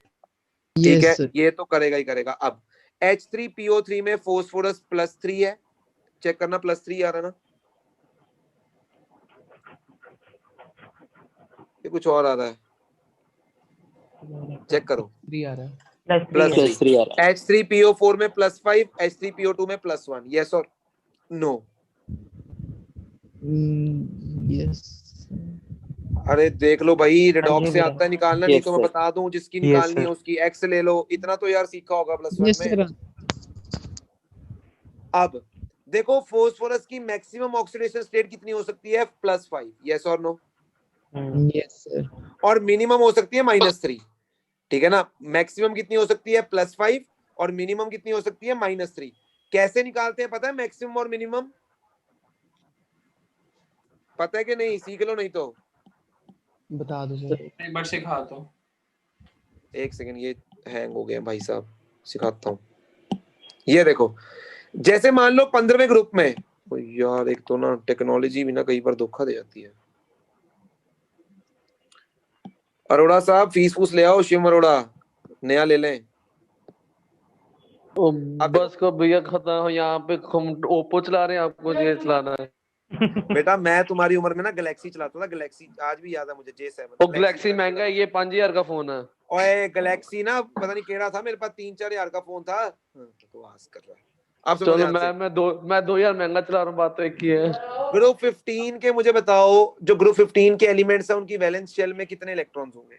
[SPEAKER 1] ठीक है, ये तो करेगा ही करेगा। अब H3PO3 में फोस्फोरस +3 है, चेक करना +3 आ रहा ना, ये कुछ और आ रहा है, चेक करो।
[SPEAKER 2] 3 आ रहा है।
[SPEAKER 1] +3 आ रहा है। H3PO4 में +5, H3PO2 में +1, यस और नो?
[SPEAKER 6] यस।
[SPEAKER 1] अरे देख लो भाई, रेडॉक्स से
[SPEAKER 7] भैया।
[SPEAKER 1] आता है निकालना, नहीं
[SPEAKER 5] Yes,
[SPEAKER 1] तो मैं
[SPEAKER 5] sir.
[SPEAKER 1] बता दूं जिसकी
[SPEAKER 5] Yes,
[SPEAKER 1] निकालनी है
[SPEAKER 5] sir.
[SPEAKER 1] उसकी एक्स ले लो, इतना तो यार सीखा होगा +1
[SPEAKER 6] यस
[SPEAKER 1] में।
[SPEAKER 6] सर।
[SPEAKER 1] अब देखो फोस्फोरस की मैक्सिमम ऑक्सीडेशन स्टेट कितनी हो सकती है? +5, यस और नो?
[SPEAKER 6] Yes sir.
[SPEAKER 1] और मिनिमम हो सकती है -3, ठीक है ना? मैक्सिमम कितनी हो सकती है? +5 और मिनिमम कितनी हो सकती है? -3। कैसे निकालते हैं पता है मैक्सिमम और मिनिमम? पता है कि नहीं? सीख लो नहीं तो।
[SPEAKER 2] बता दो सर।
[SPEAKER 8] एक बार सिखा दो।
[SPEAKER 1] एक सेकंड, ये हैंग हो गया भाई साहब, सिखाता हूँ। ये देखो, जैसे मान लो 15वें ग्रुप में, ओ यार एक तो ना टेक्नोलॉजी भी ना कई बार धोखा दे जाती है। अरोड़ा साहब फीस फूस ले आओ, शिव अरोड़ा नया ले लें।
[SPEAKER 3] बस को भैया खत्म हो, यहाँ पे हम ओप्पो चला रहे हैं, आपको ये चलाना है।
[SPEAKER 1] बेटा मैं तुम्हारी उम्र में ना गैलेक्सी चलाता था, गैलेक्सी आज भी याद है मुझे, J7।
[SPEAKER 3] वो गैलेक्सी महंगा है, ये 5000 का फोन है।
[SPEAKER 1] ओए गैलेक्सी ना पता नहीं केड़ा था, मेरे पास 3-4 हजार का फोन था। तो आस कर रहा है। अब सुनो
[SPEAKER 3] चलो
[SPEAKER 1] ध्यान से।
[SPEAKER 3] मैं 2000 महंगा चला रहा हूँ, बात तो एक ही है।
[SPEAKER 1] ग्रुप 15 के मुझे बताओ, जो ग्रुप 15 के एलिमेंट्स हैं उनकी वैलेंस शेल में कितने इलेक्ट्रॉन्स होंगे?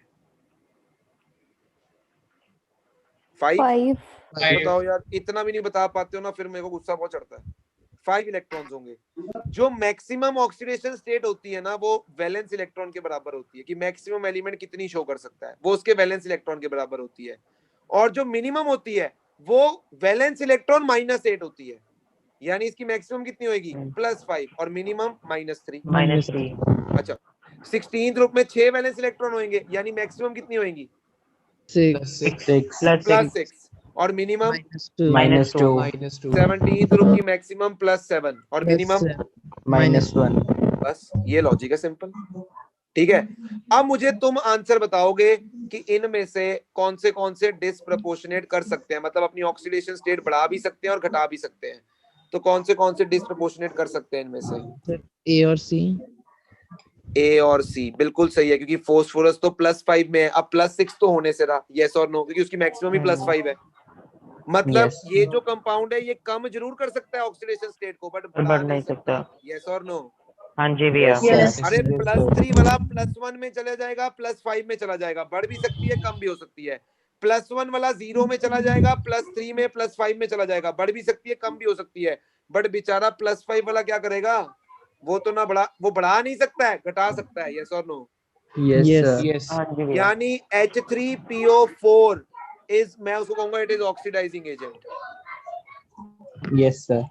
[SPEAKER 1] 5 बताओ यार, इतना भी नहीं बता पाते हो ना, फिर मेरे को गुस्सा बहुत चढ़ता है। 5 इलेक्ट्रॉन्स होंगे। जो मैक्सिमम ऑक्सीडेशन स्टेट होती है ना, वो वैलेंस इलेक्ट्रॉन के बराबर होती है, कि मैक्सिमम एलिमेंट कितनी शो कर सकता है, वो उसके वैलेंस इलेक्ट्रॉन के बराबर होती है। और जो मिनिमम होती है वो वैलेंस इलेक्ट्रॉन -8 होती है, यानी इसकी मैक्सिमम कितनी होगी? +5 और मिनिमम -3।
[SPEAKER 7] -3।
[SPEAKER 1] अच्छा, 16th ग्रुप में 6 वैलेंस इलेक्ट्रॉन होंगे, यानी मैक्सिमम कितनी होगी?
[SPEAKER 6] 6
[SPEAKER 1] +6 और मिनिमम
[SPEAKER 6] -2
[SPEAKER 5] -2
[SPEAKER 2] -2
[SPEAKER 1] 17th ग्रुप की मैक्सिमम +7 और मिनिमम
[SPEAKER 5] -1
[SPEAKER 1] बस ये लॉजिक है, सिंपल। ठीक है, अब मुझे तुम आंसर बताओगे कि इनमें से कौन से डिस्प्रपोर्शनेट कर सकते हैं, मतलब अपनी ऑक्सीडेशन स्टेट बढ़ा भी सकते हैं और घटा भी सकते हैं। तो कौन से डिस्प्रपोर्शनेट कर सकते हैं इनमें से?
[SPEAKER 6] ए और सी।
[SPEAKER 1] ए और सी बिल्कुल सही है, क्योंकि फोस्फोरस तो +5 में है, अब +6 तो होने से रहा, यस और नो? क्योंकि उसकी मैक्सिमम ही +5 है। मतलब
[SPEAKER 5] Yes.
[SPEAKER 1] ये जो कंपाउंड है ये कम जरूर कर सकता है ऑक्सीडेशन स्टेट को, बट
[SPEAKER 7] बढ़ नहीं सकता।
[SPEAKER 1] यस और नो?
[SPEAKER 7] हाँ जी भैया।
[SPEAKER 1] अरे
[SPEAKER 5] Yes,
[SPEAKER 1] +3 वाला +1 में चला जाएगा, +5 में चला जाएगा, बढ़ भी सकती है कम भी हो सकती है। +1 वाला 0 में चला जाएगा, +3 में +5 में चला जाएगा, बढ़ भी सकती है कम भी हो सकती है। बट बेचारा +5 वाला क्या करेगा? वो तो ना वो बढ़ा नहीं सकता है, घटा सकता है, यस और no?
[SPEAKER 5] Yes,
[SPEAKER 6] Yes.
[SPEAKER 5] sir.
[SPEAKER 2] Yes
[SPEAKER 7] हाँ जी भैया।
[SPEAKER 1] यानी H3PO4 मैं उसको कहूंगा it is oxidising agent.
[SPEAKER 5] Yes, sir.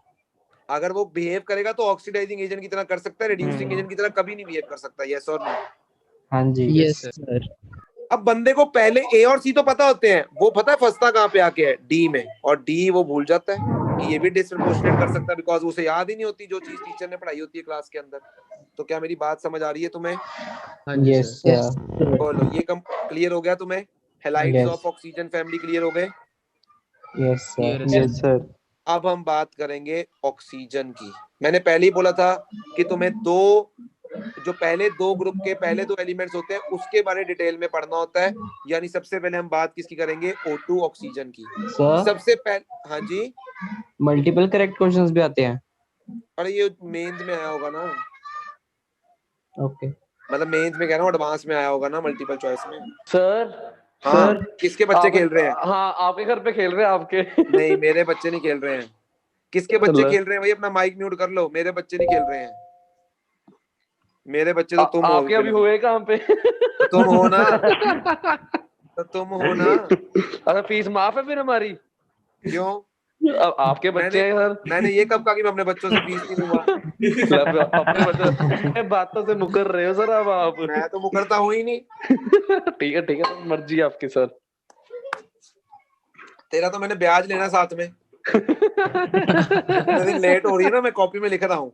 [SPEAKER 1] अगर वो बिहेव करेगा तो ऑक्सीडाइजिंग एजेंट की तरह कर सकता है, रिड्यूसिंग एजेंट की तरह कभी नहीं बिहेव कर सकता, यस और नो?
[SPEAKER 5] हाँ जी।
[SPEAKER 6] Yes sir.
[SPEAKER 1] अब बंदे को पहले ए और सी तो पता होते हैं, वो पता है फंसता कहाँ पे आके है? डी में। और डी वो भूल जाता है कि ये भी डिस्प्रपोर्शनेट कर सकता है, बिकॉज उसे याद ही नहीं होती जो चीज टीचर ने पढ़ाई होती है क्लास के अंदर। तो क्या मेरी बात समझ आ रही है तुम्हें?
[SPEAKER 2] हाँ जी
[SPEAKER 5] Yes,
[SPEAKER 2] सर।
[SPEAKER 5] sir.
[SPEAKER 1] बोलो, ये कम क्लियर हो गया तुम्हें? Halides
[SPEAKER 5] Yes.
[SPEAKER 1] Of oxygen family clear हो गए?
[SPEAKER 5] Yes, sir.
[SPEAKER 2] Clear है,
[SPEAKER 5] Yes, sir.
[SPEAKER 1] अब हम बात करेंगे ऑक्सीजन की। मैंने पहले ही बोला था कि तुम्हें जो पहले 2 ग्रुप के पहले 2 एलिमेंट्स होते हैं उसके बारे डिटेल में पढ़ना होता है। यानी सबसे पहले हम बात किसकी करेंगे? O2 ऑक्सीजन की।
[SPEAKER 5] Sir,
[SPEAKER 1] सबसे पहले, हाँ जी,
[SPEAKER 5] multiple correct questions भी आते हैं.
[SPEAKER 1] अरे ये मेंस में आया होगा ना,
[SPEAKER 5] Okay.
[SPEAKER 1] मतलब मेंस में कह रहा हूँ, एडवांस में आया होगा ना, मल्टीपल चॉइस में।
[SPEAKER 3] सर
[SPEAKER 1] हाँ, किसके बच्चे खेल रहे हैं?
[SPEAKER 3] हाँ, आपके घर पे खेल रहे हैं आपके।
[SPEAKER 1] नहीं, मेरे बच्चे नहीं खेल रहे हैं। किसके बच्चे
[SPEAKER 3] चलो।
[SPEAKER 1] खेल रहे हैं भाई? अपना माइक म्यूट कर लो, मेरे बच्चे नहीं खेल रहे हैं। मेरे बच्चे तो तुम हो।
[SPEAKER 3] आपके अभी हुए कहाँ पे?
[SPEAKER 1] तो तुम हो ना, तो तुम हो ना।
[SPEAKER 3] अरे फीस माफ है फिर हमारी?
[SPEAKER 1] क्यों?
[SPEAKER 3] अब आपके बच्चे हैं सर।
[SPEAKER 1] मैंने ये कब कहा कि मैं अपने बच्चों से फीस नहीं लूंगा?
[SPEAKER 3] अपने बच्चे बातों से मुकर रहे हो सर अब आप।
[SPEAKER 1] मैं तो मुकरता हूँ ही नहीं।
[SPEAKER 3] ठीक है सर, मर्जी है आपकी सर।
[SPEAKER 1] तेरा तो मैंने ब्याज लेना साथ में। जितने दिन लेट हो रही है ना, मैं कॉपी में लिख रहा हूँ।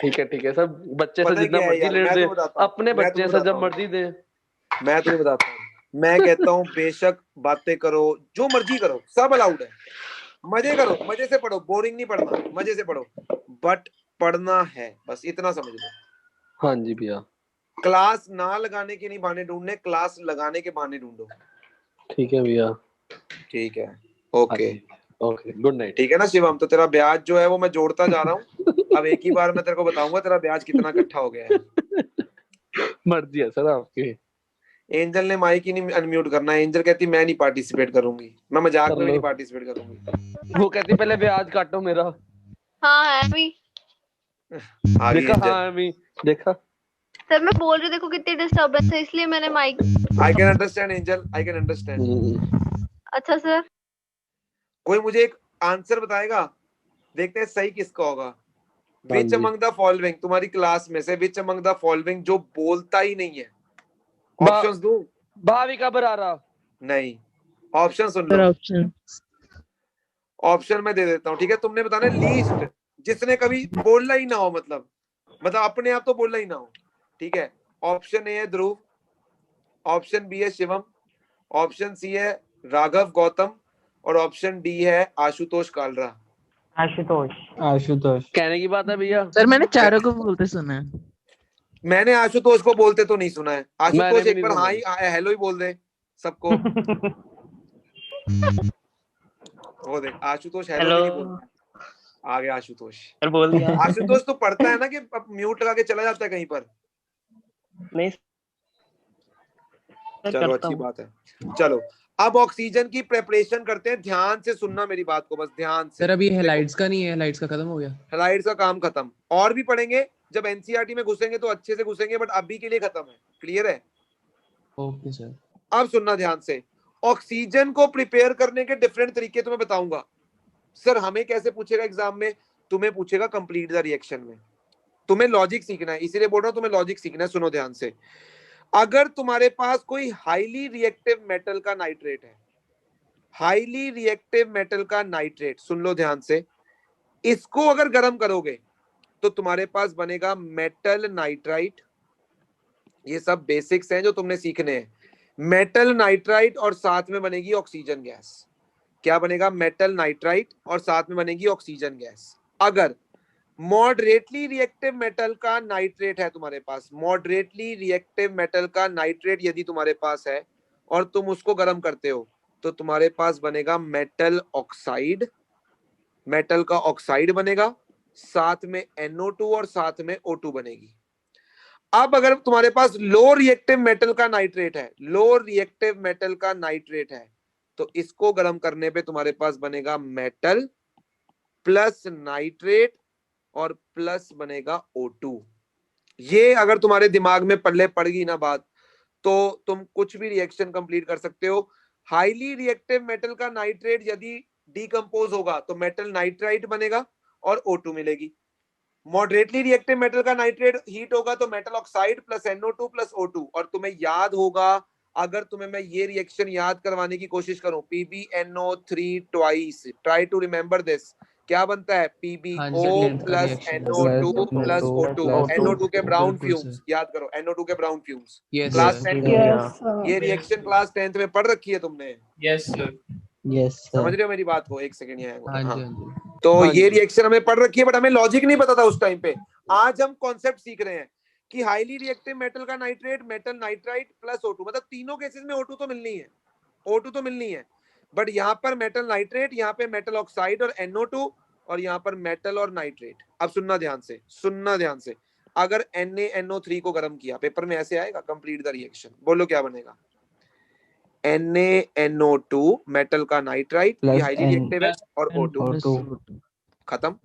[SPEAKER 3] ठीक है सर, बच्चे से
[SPEAKER 1] पता है
[SPEAKER 3] जितना
[SPEAKER 1] क्या है
[SPEAKER 3] मर्जी
[SPEAKER 1] यार,
[SPEAKER 3] लेट
[SPEAKER 1] मैं
[SPEAKER 3] दे,
[SPEAKER 1] तुम्हें बताता हूँ,
[SPEAKER 3] अपने
[SPEAKER 1] मैं
[SPEAKER 3] बच्चे
[SPEAKER 1] तुम्हें
[SPEAKER 3] से
[SPEAKER 1] बताता
[SPEAKER 3] जब
[SPEAKER 1] हूँ,
[SPEAKER 3] मर्जी दे।
[SPEAKER 1] मैं तुम्हें बताता हूँ। मैं कहता हूँ बेशक बातें करो, जो मर्जी करो, सब अलाउड है। मजे करो, मजे से पढ़ो, बोरिंग नहीं पढ़ना, मजे से पढ़ो, बट पढ़ना है, बस इतना समझ लो।
[SPEAKER 3] हाँ जी भैया।
[SPEAKER 1] क्लास ना लगाने के नहीं बहाने ढूंढने, क्लास लगाने के बहाने ढूंढो।
[SPEAKER 3] ठीक है भैया।
[SPEAKER 1] ठीक है, ओके
[SPEAKER 3] ओके, गुड नाइट।
[SPEAKER 1] ठीक है ना शिवम? तो तेरा ब्याज जो है वो मैं जोड़ता जा रहा हूँ। अब एक ही बार मैं तेरे को बताऊंगा तेरा ब्याज कितना इकट्ठा हो गया है।
[SPEAKER 3] मर्जी है सर आपकी।
[SPEAKER 1] एंजल ने माइक ही नहीं अनम्यूट करना। एंजल कहती मैं नहीं पार्टिसिपेट करूंगी, मैं मजाक
[SPEAKER 3] कर
[SPEAKER 1] में भी
[SPEAKER 3] लो।
[SPEAKER 1] नहीं पार्टिसिपेट करूंगी।
[SPEAKER 3] वो कहती पहले ब्याज काटो मेरा।
[SPEAKER 8] हाँ है भी।
[SPEAKER 1] आ गई
[SPEAKER 3] देखा?
[SPEAKER 1] एंजल।
[SPEAKER 3] हाँ अभी देखा।
[SPEAKER 8] सर मैं बोल रही हूँ, देखो कितनी डिस्टर्बेंस है, इसलिए मैंने mic.
[SPEAKER 1] I can understand Angel, I can understand.
[SPEAKER 8] अच्छा सर।
[SPEAKER 1] कोई मुझे एक आंसर बताएगा? देखते हैं सही किसका होगा।
[SPEAKER 3] हाँ
[SPEAKER 1] विच
[SPEAKER 3] जी।
[SPEAKER 1] अमंग द फॉलोइंग, तुम्हारी क्लास में से विच अमंग द फॉलोइंग जो बोलता ही नहीं है?
[SPEAKER 3] बा-
[SPEAKER 1] ऑप्शंस दूं?
[SPEAKER 3] भाविका बरारा।
[SPEAKER 1] नहीं, ऑप्शन सुन
[SPEAKER 6] सर
[SPEAKER 1] लो।
[SPEAKER 6] ऑप्शन।
[SPEAKER 1] ऑप्शन मैं दे देता हूँ, ठीक है? तुमने बताना लीस्ट, जिसने कभी बोलना ही ना हो, मतलब अपने आप तो बोलना ही ना हो, ठीक है? ऑप्शन ए है ध्रुव, ऑप्शन बी है शिवम, ऑप्शन सी है राघव गौतम, और ऑप्शन डी है आशुतोष कालरा।
[SPEAKER 7] आशुतोष।
[SPEAKER 5] आशुतोष।
[SPEAKER 3] कहने की बात है भैया।
[SPEAKER 6] सर मैंने चारों को बोलते सुना है।
[SPEAKER 1] मैंने आशुतोष को बोलते तो नहीं सुना है।
[SPEAKER 3] मैंने
[SPEAKER 1] आशुतोष
[SPEAKER 3] भी
[SPEAKER 1] एक
[SPEAKER 3] नहीं
[SPEAKER 1] बार
[SPEAKER 3] सुना।
[SPEAKER 1] हाँ ही हेलो ही बोल दे सबको। वो देख, आशुतोष हेलो भी नहीं बोलता। आ गया आशुतोष।
[SPEAKER 7] सर बोल दिया।
[SPEAKER 1] आशुतोष तो पढ़ता है ना कि म्यूट लगा के चला जाता है कहीं पर।
[SPEAKER 7] नहीं
[SPEAKER 1] चलो अच्छी बात है। चलो अब ऑक्सीजन की प्रेपरेशन करते हैं। ध्यान से सुनना मेरी बात को, बस ध्यान से।
[SPEAKER 2] सर अभी
[SPEAKER 1] देखो,
[SPEAKER 2] हेलाइड्स का नहीं है, हेलाइड्स का खत्म हो गया।
[SPEAKER 1] हेलाइड्स का काम खत्म, और भी पढ़ेंगे जब एनसीईआरटी में घुसेंगे तो अच्छे से घुसेंगे, बट अभी के लिए खत्म है। क्लियर है?
[SPEAKER 2] Okay sir.
[SPEAKER 1] अब सुनना ध्यान से। ऑक्सीजन को प्रिपेयर करने के डिफरेंट तरीके तुम्हें बताऊंगा। सर हमें कैसे पूछेगा एग्जाम में? तुम्हें पूछेगा कंप्लीट द रिएक्शन में। तुम्हें लॉजिक सीखना है, इसीलिए बोल रहा हूं तुम्हें लॉजिक सीखना है। सुनो ध्यान से। अगर तुम्हारे पास कोई हाईली रिएक्टिव मेटल का नाइट्रेट है, हाईली रिएक्टिव मेटल का नाइट्रेट, सुन लो ध्यान से, इसको अगर गर्म करोगे तो तुम्हारे पास बनेगा मेटल नाइट्राइट। ये सब बेसिक्स हैं जो तुमने सीखने हैं। मेटल नाइट्राइट और साथ में बनेगी ऑक्सीजन गैस। क्या बनेगा? मेटल नाइट्राइट और साथ में बनेगी ऑक्सीजन गैस। अगर मॉडरेटली रिएक्टिव मेटल का नाइट्रेट है तुम्हारे पास, मॉडरेटली रिएक्टिव मेटल का नाइट्रेट यदि तुम्हारे पास है और तुम उसको गर्म करते हो तो तुम्हारे पास बनेगा मेटल ऑक्साइड। मेटल का ऑक्साइड बनेगा, साथ में NO2 और साथ में O2 बनेगी। अब अगर तुम्हारे पास लो रिएक्टिव मेटल का नाइट्रेट है, लो रिएक्टिव मेटल का नाइट्रेट है, तो इसको गर्म करने पे तुम्हारे पास बनेगा मेटल प्लस नाइट्रेट और प्लस बनेगा O2। ये अगर तुम्हारे दिमाग में पल्ले पड़ गई ना बात, तो तुम कुछ भी रिएक्शन कंप्लीट कर सकते हो। हाईली रिएक्टिव मेटल का नाइट्रेट यदि डीकंपोज होगा तो मेटल नाइट्राइट बनेगा और O2 मिलेगी। मॉडरेटली रिएक्टिव मेटल का नाइट्रेट हीट होगा तो metal oxide plus NO2 plus O2। और तुम्हें याद होगा, अगर तुम्हें मैं ये रिएक्शन याद करवाने की कोशिश करूं, PbNO3 twice, try to remember this, क्या बनता है?
[SPEAKER 2] हाँ जी,
[SPEAKER 1] PbO
[SPEAKER 2] 10th का
[SPEAKER 1] plus
[SPEAKER 2] reaction
[SPEAKER 1] NO2 plus O2। NO2 के ब्राउन
[SPEAKER 2] बिल्कुल
[SPEAKER 1] फ्यूम्स,
[SPEAKER 2] सर।
[SPEAKER 1] याद करो, NO2 के brown fumes.
[SPEAKER 2] Yes
[SPEAKER 1] class
[SPEAKER 2] sir.
[SPEAKER 1] 10
[SPEAKER 4] Yes,
[SPEAKER 1] ये रिएक्शन क्लास 10th में पढ़ रखी है तुमने?
[SPEAKER 9] Yes sir.
[SPEAKER 5] यस
[SPEAKER 1] समझ
[SPEAKER 5] सर।
[SPEAKER 1] रहे हो मेरी बात को? एक सेकंड यहाँ
[SPEAKER 2] हाँ जी,
[SPEAKER 1] हाँ।
[SPEAKER 2] हाँ जी।
[SPEAKER 1] तो
[SPEAKER 3] हाँ
[SPEAKER 1] ये
[SPEAKER 3] जी।
[SPEAKER 1] रिएक्शन हमें पढ़ रखी है, बट हमें लॉजिक नहीं पता था उस टाइम पे। आज हम कॉन्सेप्ट सीख रहे हैं कि हाईली रिएक्टिव मेटल का nitrate, metal nitrite plus O2, मतलब तीनों केसेस में O2 तो मिलनी है, O2 तो मिलनी है। बट यहाँ पर मेटल नाइट्रेट, यहाँ पे मेटल ऑक्साइड और NO2, और यहाँ पर मेटल और नाइट्रेट। अब सुनना ध्यान से, सुनना ध्यान से। अगर NaNO3 को गर्म किया, पेपर में ऐसे आएगा, कंप्लीट द रिएक्शन, बोलो क्या बनेगा? NaNO2 मेटल का नाइट्राइट, ये हाईली रिएक्टिव है, और O2 खत्म।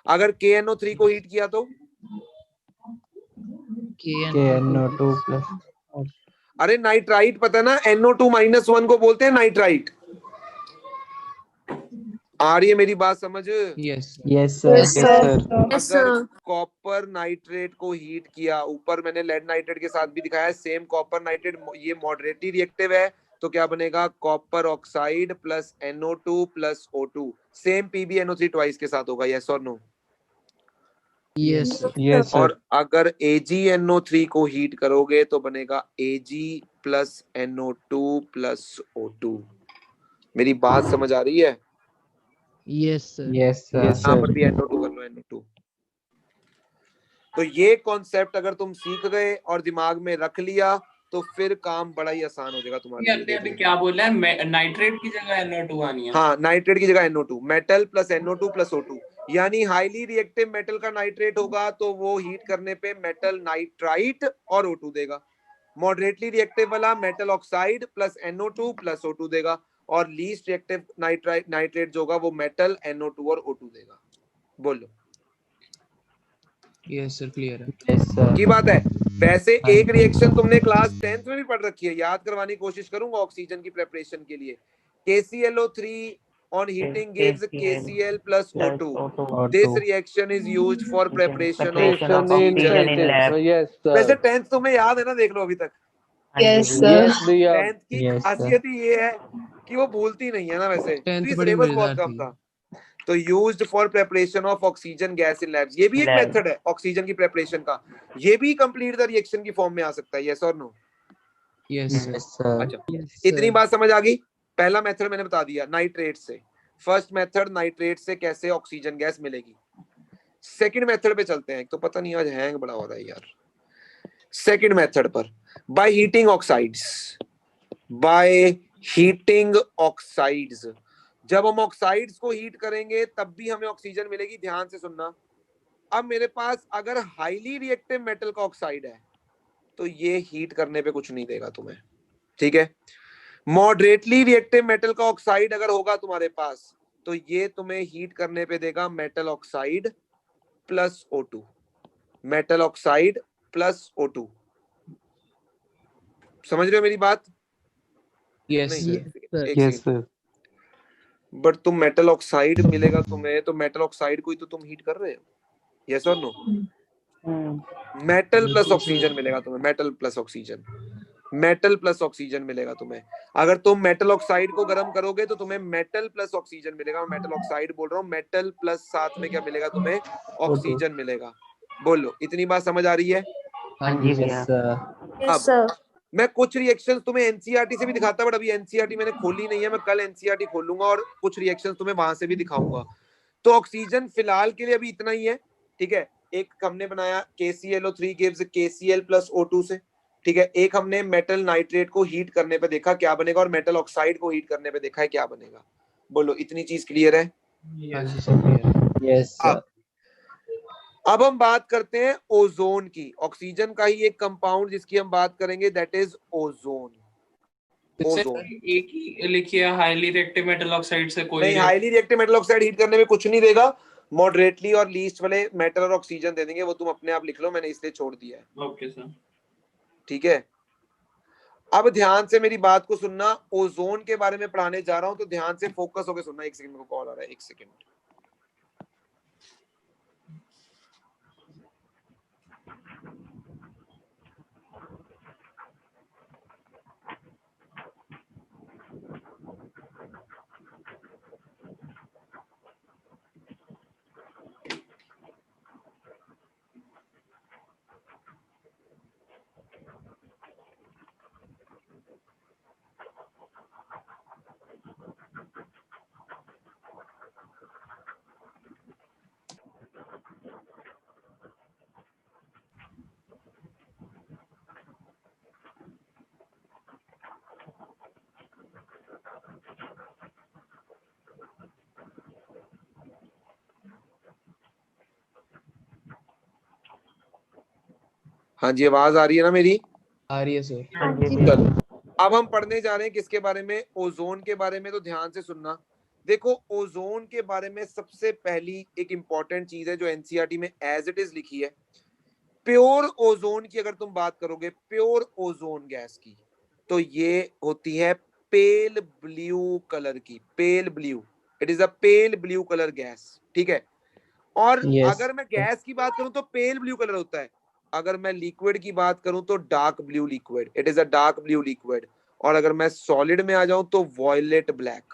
[SPEAKER 1] अगर KNO3 को हीट किया तो
[SPEAKER 5] KNO2 प्लस।
[SPEAKER 1] अरे नाइट्राइट पता है ना, NO2 -1 को बोलते हैं नाइट्राइट। आ रही है मेरी बात समझ?
[SPEAKER 2] Yes
[SPEAKER 5] Yes, sir.
[SPEAKER 9] Yes, sir.
[SPEAKER 1] अगर कॉपर नाइट्रेट को हीट किया, ऊपर मैंने लेड नाइट्रेट के साथ भी दिखाया, सेम कॉपर नाइट्रेट ये मॉडरेटली रिएक्टिव है, तो क्या बनेगा? Copper oxide plus NO2 plus O2, same PbNO3 twice के साथ होगा। यस और नो?
[SPEAKER 2] Yes
[SPEAKER 5] Yes, sir.
[SPEAKER 1] और अगर AgNO3 को हीट करोगे तो बनेगा Ag plus NO2 plus O2। मेरी बात समझ आ रही है?
[SPEAKER 6] Yes sir.
[SPEAKER 5] Yes, sir. Yes,
[SPEAKER 1] यहाँ
[SPEAKER 5] sir.
[SPEAKER 1] पर भी NO2 कर लो, NO2। तो ये कॉन्सेप्ट अगर तुम सीख गए और दिमाग में रख लिया तो फिर काम बड़ा ही आसान हो जाएगा तुम्हारे लिए।
[SPEAKER 10] अभी क्या बोला है? नाइट्रेट की जगह NO2 आनी है।
[SPEAKER 1] हाँ, नाइट्रेट की जगह NO2, metal plus NO2 plus O2, यानी हाईली रिएक्टिव मेटल का नाइट्रेट होगा तो वो हीट करने पे मेटल नाइट्राइट और O2 देगा। मॉडरेटली रिएक्टिव वाला metal oxide plus NO2 plus O2 देगा, और लीस्ट रिएक्टिव नाइट्रेट जो होगा वो मेटल NO2 और O2 देगा। बोलो।
[SPEAKER 2] यस सर, क्लियर है।
[SPEAKER 5] Yes, sir.
[SPEAKER 1] की बात है। वैसे एक रिएक्शन तुमने क्लास 10th में भी पढ़ रखी है, याद करवाने की कोशिश करूंगा ऑक्सीजन की प्रिपरेशन के लिए। KClO3 on heating gives KCl plus O2. This reaction is used for preparation of oxygen in lab.
[SPEAKER 3] Yes
[SPEAKER 1] वैसे
[SPEAKER 3] सर।
[SPEAKER 1] 10th तुम्हें याद है ना, देख लो अभी तक।
[SPEAKER 9] Yes, sir.
[SPEAKER 3] यस भैया।
[SPEAKER 1] 10th की
[SPEAKER 5] Yes, sir.
[SPEAKER 1] खासियत ही ये है कि वो भूलती नहीं है ना, वैसे
[SPEAKER 2] 10th
[SPEAKER 1] तो
[SPEAKER 2] बड़ी
[SPEAKER 1] सिलेबस
[SPEAKER 2] मजेदार
[SPEAKER 1] बहुत कम
[SPEAKER 2] थी।
[SPEAKER 1] था। तो used for preparation of oxygen gas in labs, ये भी एक मेथड है ऑक्सीजन की प्रिपरेशन का। ये भी कंप्लीट द रिएक्शन की फॉर्म में आ सकता है। यस और no?
[SPEAKER 2] Yes sir.
[SPEAKER 5] Yes, sir.
[SPEAKER 1] अच्छा, इतनी बात समझ आ गई। पहला मेथड मैंने बता दिया, नाइट्रेट से। फर्स्ट मेथड नाइट्रेट से कैसे ऑक्सीजन गैस मिलेगी। सेकंड मेथड पे चलते हैं। एक तो पता नहीं आज हैंग बड़ा हो रहा है यार। सेकंड मेथड पर, by heating oxides, by heating oxides. जब हम ऑक्साइड्स को हीट करेंगे तब भी हमें ऑक्सीजन मिलेगी। ध्यान से सुनना। अब मेरे पास अगर हाईली रिएक्टिव मेटल का ऑक्साइड है तो ये हीट करने पे कुछ नहीं देगा तुम्हें, ठीक है। मॉडरेटली रिएक्टिव मेटल का ऑक्साइड अगर होगा तुम्हारे पास तो ये तुम्हें हीट करने पे देगा metal oxide plus O2, metal oxide plus O2। समझ रहे हो मेरी बात?
[SPEAKER 2] यस
[SPEAKER 1] नहीं,
[SPEAKER 2] सर।
[SPEAKER 1] एक
[SPEAKER 5] Yes,
[SPEAKER 1] सेकंड।
[SPEAKER 5] sir.
[SPEAKER 1] बट तुम मेटल ऑक्साइड मिलेगा तुम्हें, तो मेटल ऑक्साइड को ही तो तुम हीट कर रहे हो। यस और नो? मेटल प्लस ऑक्सीजन मिलेगा तुम्हें, metal plus oxygen, metal plus oxygen मिलेगा तुम्हें। अगर तुम मेटल ऑक्साइड को गर्म करोगे तो तुम्हें मेटल प्लस ऑक्सीजन मिलेगा। मैं मेटल ऑक्साइड बोल रहा हूँ, मेटल प्लस साथ में क्या मिलेगा तुम्हें? ऑक्सीजन मिलेगा। बोलो, इतनी बात समझ आ रही है?
[SPEAKER 5] हाँ जी भैया।
[SPEAKER 9] Yes, sir.
[SPEAKER 1] मैं कुछ रिएक्शंस तुम्हें एनसीईआरटी से भी दिखाता, बट अभी एनसीईआरटी मैंने खोली नहीं है। मैं कल एनसीईआरटी खोलूंगा और कुछ रिएक्शंस तुम्हें वहां से भी दिखाऊंगा। तो ऑक्सीजन फिलहाल के लिए अभी इतना ही है, ठीक है। एक हमने बनाया KClO3 gives KCl plus O2 से, ठीक है। एक हमने मेटल नाइट्रेट को हीट करने पे देखा क्या बनेगा, और मेटल ऑक्साइड को हीट करने पे देखा है क्या बनेगा। बोलो, इतनी चीज क्लियर है?
[SPEAKER 2] हाँ जी सर, क्लियर।
[SPEAKER 5] Yes, sir.
[SPEAKER 1] अब हम बात करते हैं ओजोन की। ऑक्सीजन का ही एक कंपाउंड जिसकी हम बात करेंगे, दैट इज ओजोन। ओजोन
[SPEAKER 10] एक ही लिखिए, हाईली रिएक्टिव मेटल ऑक्साइड से कोई
[SPEAKER 1] नहीं, highly reactive metal oxide heat करने में कुछ नहीं देगा। मॉडरेटली और लीस्ट वाले मेटल और ऑक्सीजन दे देंगे, वो तुम अपने आप लिख लो, मैंने इसलिए छोड़ दिया है।
[SPEAKER 10] Okay sir.
[SPEAKER 1] ठीक है, अब ध्यान से मेरी बात को सुनना। ओजोन के बारे में पढ़ाने जा रहा हूं तो ध्यान से फोकस होकर सुनना। एक सेकंड, मेरे को कॉल आ रहा है, एक सेकंड। हाँ जी, आवाज आ रही है ना मेरी?
[SPEAKER 2] आ रही है सर।
[SPEAKER 1] चलो, अब हम पढ़ने जा रहे हैं किसके बारे में? ओजोन के बारे में। तो ध्यान से सुनना। देखो, ओजोन के बारे में सबसे पहली एक इंपॉर्टेंट चीज है जो एनसीईआरटी में एज इट इज लिखी है। प्योर ओजोन की अगर तुम बात करोगे, प्योर ओजोन गैस की, तो ये होती है पेल ब्लू कलर की। Pale blue, it is a pale blue colour gas, ठीक है। और
[SPEAKER 5] Yes.
[SPEAKER 1] अगर मैं गैस की बात करूं तो पेल ब्लू कलर होता है, अगर मैं लिक्विड की बात करूं तो dark blue liquid, it is a dark blue liquid. और अगर मैं सॉलिड में आ जाऊं तो वॉयलेट ब्लैक।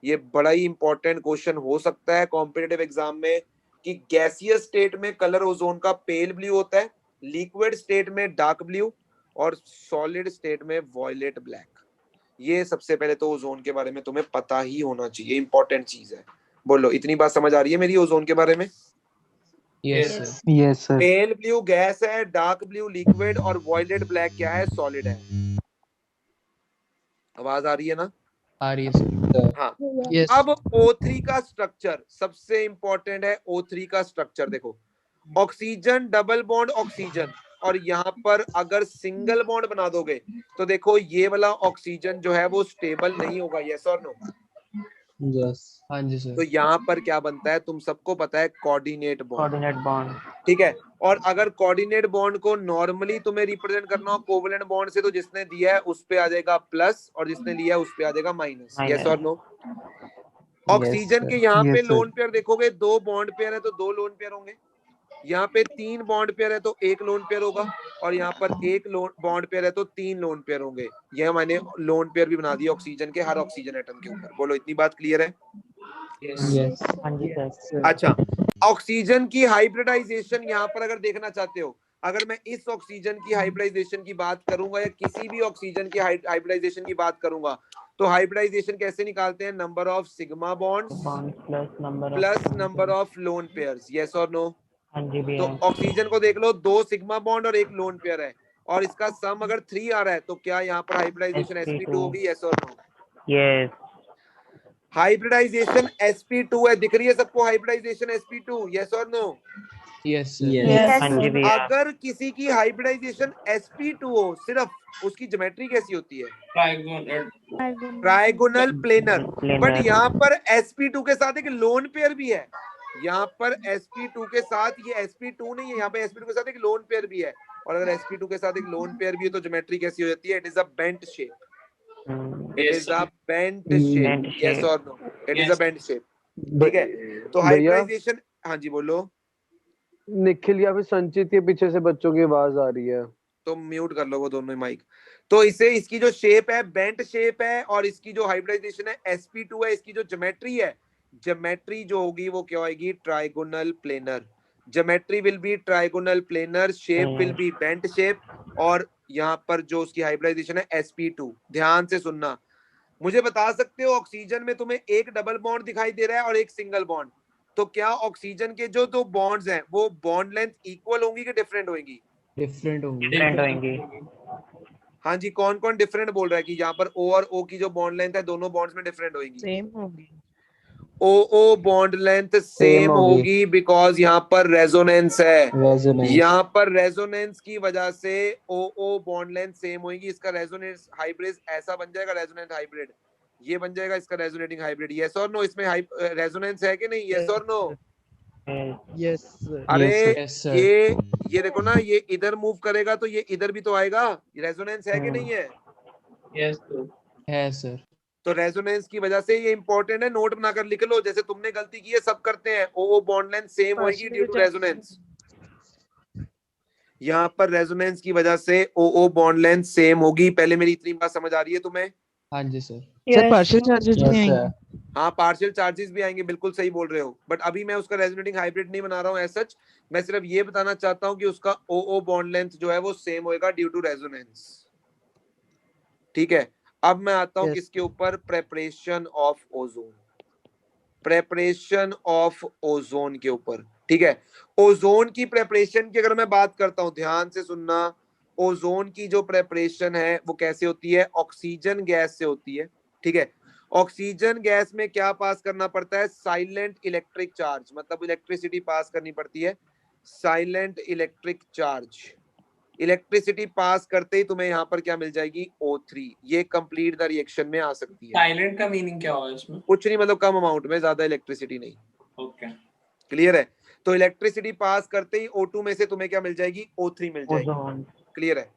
[SPEAKER 1] ये बड़ा ही इंपॉर्टेंट क्वेश्चन हो सकता है कॉम्पिटिटिव एग्जाम में कि गैसियस स्टेट में कलर ओजोन का पेल ब्लू होता है, लिक्विड स्टेट में डार्क ब्लू, और सॉलिड स्टेट में वॉयलेट ब्लैक। ये सबसे पहले तो ओजोन के बारे में तुम्हें पता ही होना चाहिए, इंपॉर्टेंट चीज है। बोलो, इतनी बात समझ आ रही है मेरी ओजोन के बारे में?
[SPEAKER 2] Yes
[SPEAKER 10] Yes.
[SPEAKER 2] Sir.
[SPEAKER 5] Yes, sir.
[SPEAKER 1] Pale blue gas है, डार्क ब्लू लिक्विड, और वॉयलेट ब्लैक क्या है? सॉलिड है। आवाज आ रही है ना?
[SPEAKER 2] आ रही है सर।
[SPEAKER 1] हाँ।
[SPEAKER 6] Yes.
[SPEAKER 1] अब O3 का स्ट्रक्चर सबसे इंपॉर्टेंट है। O3 का स्ट्रक्चर देखो, ऑक्सीजन डबल बॉन्ड ऑक्सीजन, और यहाँ पर अगर सिंगल बॉन्ड बना दोगे तो देखो ये वाला ऑक्सीजन जो है वो स्टेबल नहीं होगा, यस और नो?
[SPEAKER 5] Yes.
[SPEAKER 2] हाँ जी
[SPEAKER 1] तो
[SPEAKER 2] सर।
[SPEAKER 1] यहाँ पर क्या बनता है तुम सबको पता है, कोऑर्डिनेट बॉन्ड,
[SPEAKER 7] कोऑर्डिनेट बॉन्ड।
[SPEAKER 1] ठीक है। और अगर कोऑर्डिनेट बॉन्ड को नॉर्मली तुम्हें रिप्रेजेंट करना हो कोवेलेंट बॉन्ड से, तो जिसने दिया है उस पे आ जाएगा प्लस और जिसने लिया है उस पे आ जाएगा माइनस, यस और नो? Oxygen
[SPEAKER 5] sir.
[SPEAKER 1] के यहाँ पे
[SPEAKER 5] Yes, sir.
[SPEAKER 1] लोन पेयर देखोगे, 2 बॉन्ड पेयर है तो 2 लोन पेयर होंगे। यहाँ पे 3 बॉन्ड पेयर है तो 1 लोन पेयर होगा, और यहाँ पर 1 बॉन्ड पेयर है तो 3 लोन पेयर होंगे। यह मैंने लोन पेयर भी बना दिया ऑक्सीजन के, हर ऑक्सीजन एटम के ऊपर। बोलो, इतनी बात क्लियर है?
[SPEAKER 10] Yes.
[SPEAKER 5] Yes.
[SPEAKER 7] हाँ जी सर।
[SPEAKER 5] Sir.
[SPEAKER 1] अच्छा, ऑक्सीजन की हाइब्रिडाइजेशन यहाँ पर अगर देखना चाहते हो, अगर मैं इस ऑक्सीजन की हाइब्रिडाइजेशन की बात करूंगा या किसी भी ऑक्सीजन की हाइब्रिडाइजेशन की बात करूंगा, तो हाइब्रिडाइजेशन कैसे निकालते हैं? Number of sigma bonds
[SPEAKER 7] bond
[SPEAKER 1] plus number of lone pairs, yes और नो?
[SPEAKER 7] हाँ जी भी
[SPEAKER 1] तो
[SPEAKER 7] है।
[SPEAKER 1] ऑक्सीजन को देख लो, 2 सिग्मा बॉन्ड और 1 लोन पेयर है, और इसका सम अगर 3 आ रहा है तो क्या यहाँ पर हाइब्रिडाइजेशन sp2 होगी, यस और नो?
[SPEAKER 7] यस।
[SPEAKER 1] हाइब्रिडाइजेशन sp2 है, दिख रही है सबको हाइब्रिडाइजेशन sp2, यस और नो?
[SPEAKER 2] Yes sir.
[SPEAKER 5] Yes.
[SPEAKER 7] हाँ जी भी है।
[SPEAKER 1] अगर किसी की हाइब्रिडाइजेशन sp2 हो, सिर्फ उसकी ज्योमेट्री कैसी होती है?
[SPEAKER 10] Trigonal.
[SPEAKER 1] Trigonal planar. But
[SPEAKER 7] Planar।
[SPEAKER 1] यहाँ पर sp2 के साथ एक लोन पेयर भी है, यहाँ पर sp2 के साथ, ये sp2 नहीं है, यहाँ पे sp2 के साथ एक लोन पेयर भी है। और अगर sp2 के साथ एक लोन पेयर भी है तो ज्योमेट्री कैसी हो जाती है? It is a bent shape, it
[SPEAKER 10] Yes,
[SPEAKER 1] is a
[SPEAKER 10] sir.
[SPEAKER 1] Bent
[SPEAKER 5] Hmm.
[SPEAKER 1] Shape,
[SPEAKER 7] Bent
[SPEAKER 1] yes
[SPEAKER 7] shape।
[SPEAKER 1] और no? It is a
[SPEAKER 10] Yes.
[SPEAKER 1] Bent shape, ठीक है। तो
[SPEAKER 3] भैया
[SPEAKER 1] हाइब्रिडाइजेशन, हाँ जी बोलो।
[SPEAKER 3] निखिल या फिर संचित के पीछे से बच्चों की आवाज आ रही है।
[SPEAKER 1] तो म्यूट कर लो वो दोनों ही माइक। तो इसे, इसकी जो शेप है बेंट शेप है, और इसकी जो हाइब्रिडाइजेशन है sp2 है। इसकी जो ज्योमेट्री है, ज्योमेट्री जो होगी वो क्या होगी? Trigonal planar. Geometry will be trigonal planar, shape will be bent shape, और यहाँ पर जो उसकी हाइब्रिडाइजेशन है sp2। ध्यान से सुनना, मुझे बता सकते हो ऑक्सीजन में तुम्हें एक डबल बॉन्ड दिखाई दे रहा है और एक सिंगल बॉन्ड, तो क्या ऑक्सीजन के जो 2 बॉन्ड्स हैं वो बॉन्ड लेंथ इक्वल होंगी कि डिफरेंट होंगी?
[SPEAKER 2] डिफरेंट होंगी।
[SPEAKER 7] डिफरेंट होंगे।
[SPEAKER 1] हाँ जी, कौन कौन डिफरेंट बोल रहा है कि यहाँ पर O और O की जो बॉन्ड लेंथ है दोनों बॉन्ड्स में डिफरेंट होगी?
[SPEAKER 6] सेम होगी।
[SPEAKER 1] OO बॉन्ड लेंथ सेम
[SPEAKER 5] होगी।
[SPEAKER 1] होगी बिकॉज यहाँ पर रेजोनेंस है।
[SPEAKER 5] Resonance.
[SPEAKER 1] यहाँ पर रेजोनेंस की वजह से OO बॉन्ड लेंथ सेम होगी। इसका रेजोनेंस हाइब्रिड ऐसा बन जाएगा, रेजोनेंट हाइब्रिड ये बन जाएगा इसका रेजोनेटिंग हाइब्रिड, यस और नो? इसमें रेजोनेंस है कि नहीं, यस और नो?
[SPEAKER 6] Yes, sir.
[SPEAKER 1] अरे
[SPEAKER 5] Yes, sir.
[SPEAKER 2] Yes sir.
[SPEAKER 1] ये देखो ना, ये इधर मूव करेगा तो ये इधर भी तो आएगा। रेजोनेंस है कि नहीं है?
[SPEAKER 10] Yes, sir.
[SPEAKER 2] है सर।
[SPEAKER 1] तो रेजोनेंस की वजह से ये इंपॉर्टेंट है, नोट बनाकर लिख लो। जैसे तुमने गलती की है, सब करते हैं। OO बॉन्ड लेंथ सेम होगी ड्यू टू रेजोनेंस। यहाँ पर रेजोनेंस की वजह से OO बॉन्ड लेंथ सेम होगी। पहले मेरी इतनी बात समझ आ रही है तुम्हें?
[SPEAKER 2] हाँ जी sir.
[SPEAKER 6] Sir partial charges
[SPEAKER 5] Yes,
[SPEAKER 6] भी
[SPEAKER 5] sir.
[SPEAKER 6] आएंगे।
[SPEAKER 1] हाँ, पार्शियल चार्जेस भी आएंगे, बिल्कुल सही बोल रहे हो। बट अभी मैं उसका रेजोनेटिंग हाइब्रिड नहीं बना रहा हूँ एज सच। मैं सिर्फ ये बताना चाहता हूँ कि उसका OO बॉन्ड लेंथ जो है वो सेम होएगा ड्यू टू रेजोनेंस, ठीक है। अब मैं आता हूँ
[SPEAKER 6] Yes.
[SPEAKER 1] किसके ऊपर? Preparation of ozone. Preparation of ozone के ऊपर, ठीक है। ओजोन की प्रेपरेशन की अगर मैं बात करता हूं, ध्यान से सुनना। ओजोन की जो प्रेपरेशन है वो कैसे होती है? ऑक्सीजन गैस से होती है, ठीक है। ऑक्सीजन गैस में क्या पास करना पड़ता है? साइलेंट इलेक्ट्रिक चार्ज, मतलब इलेक्ट्रिसिटी पास करनी पड़ती है। Silent electric charge, electricity pass करते ही तुम्हें यहाँ पर क्या मिल जाएगी? O3। ये कंप्लीट द रिएक्शन में आ सकती है।
[SPEAKER 10] साइलेंट का मीनिंग क्या होगा इसमें?
[SPEAKER 1] कुछ नहीं, मतलब कम अमाउंट में, ज्यादा इलेक्ट्रिसिटी नहीं।
[SPEAKER 10] ओके।
[SPEAKER 1] क्लियर है? तो इलेक्ट्रिसिटी पास करते ही O2 में से तुम्हें क्या मिल जाएगी? O3 मिल जाएगी।
[SPEAKER 7] ओजोन।
[SPEAKER 1] क्लियर है?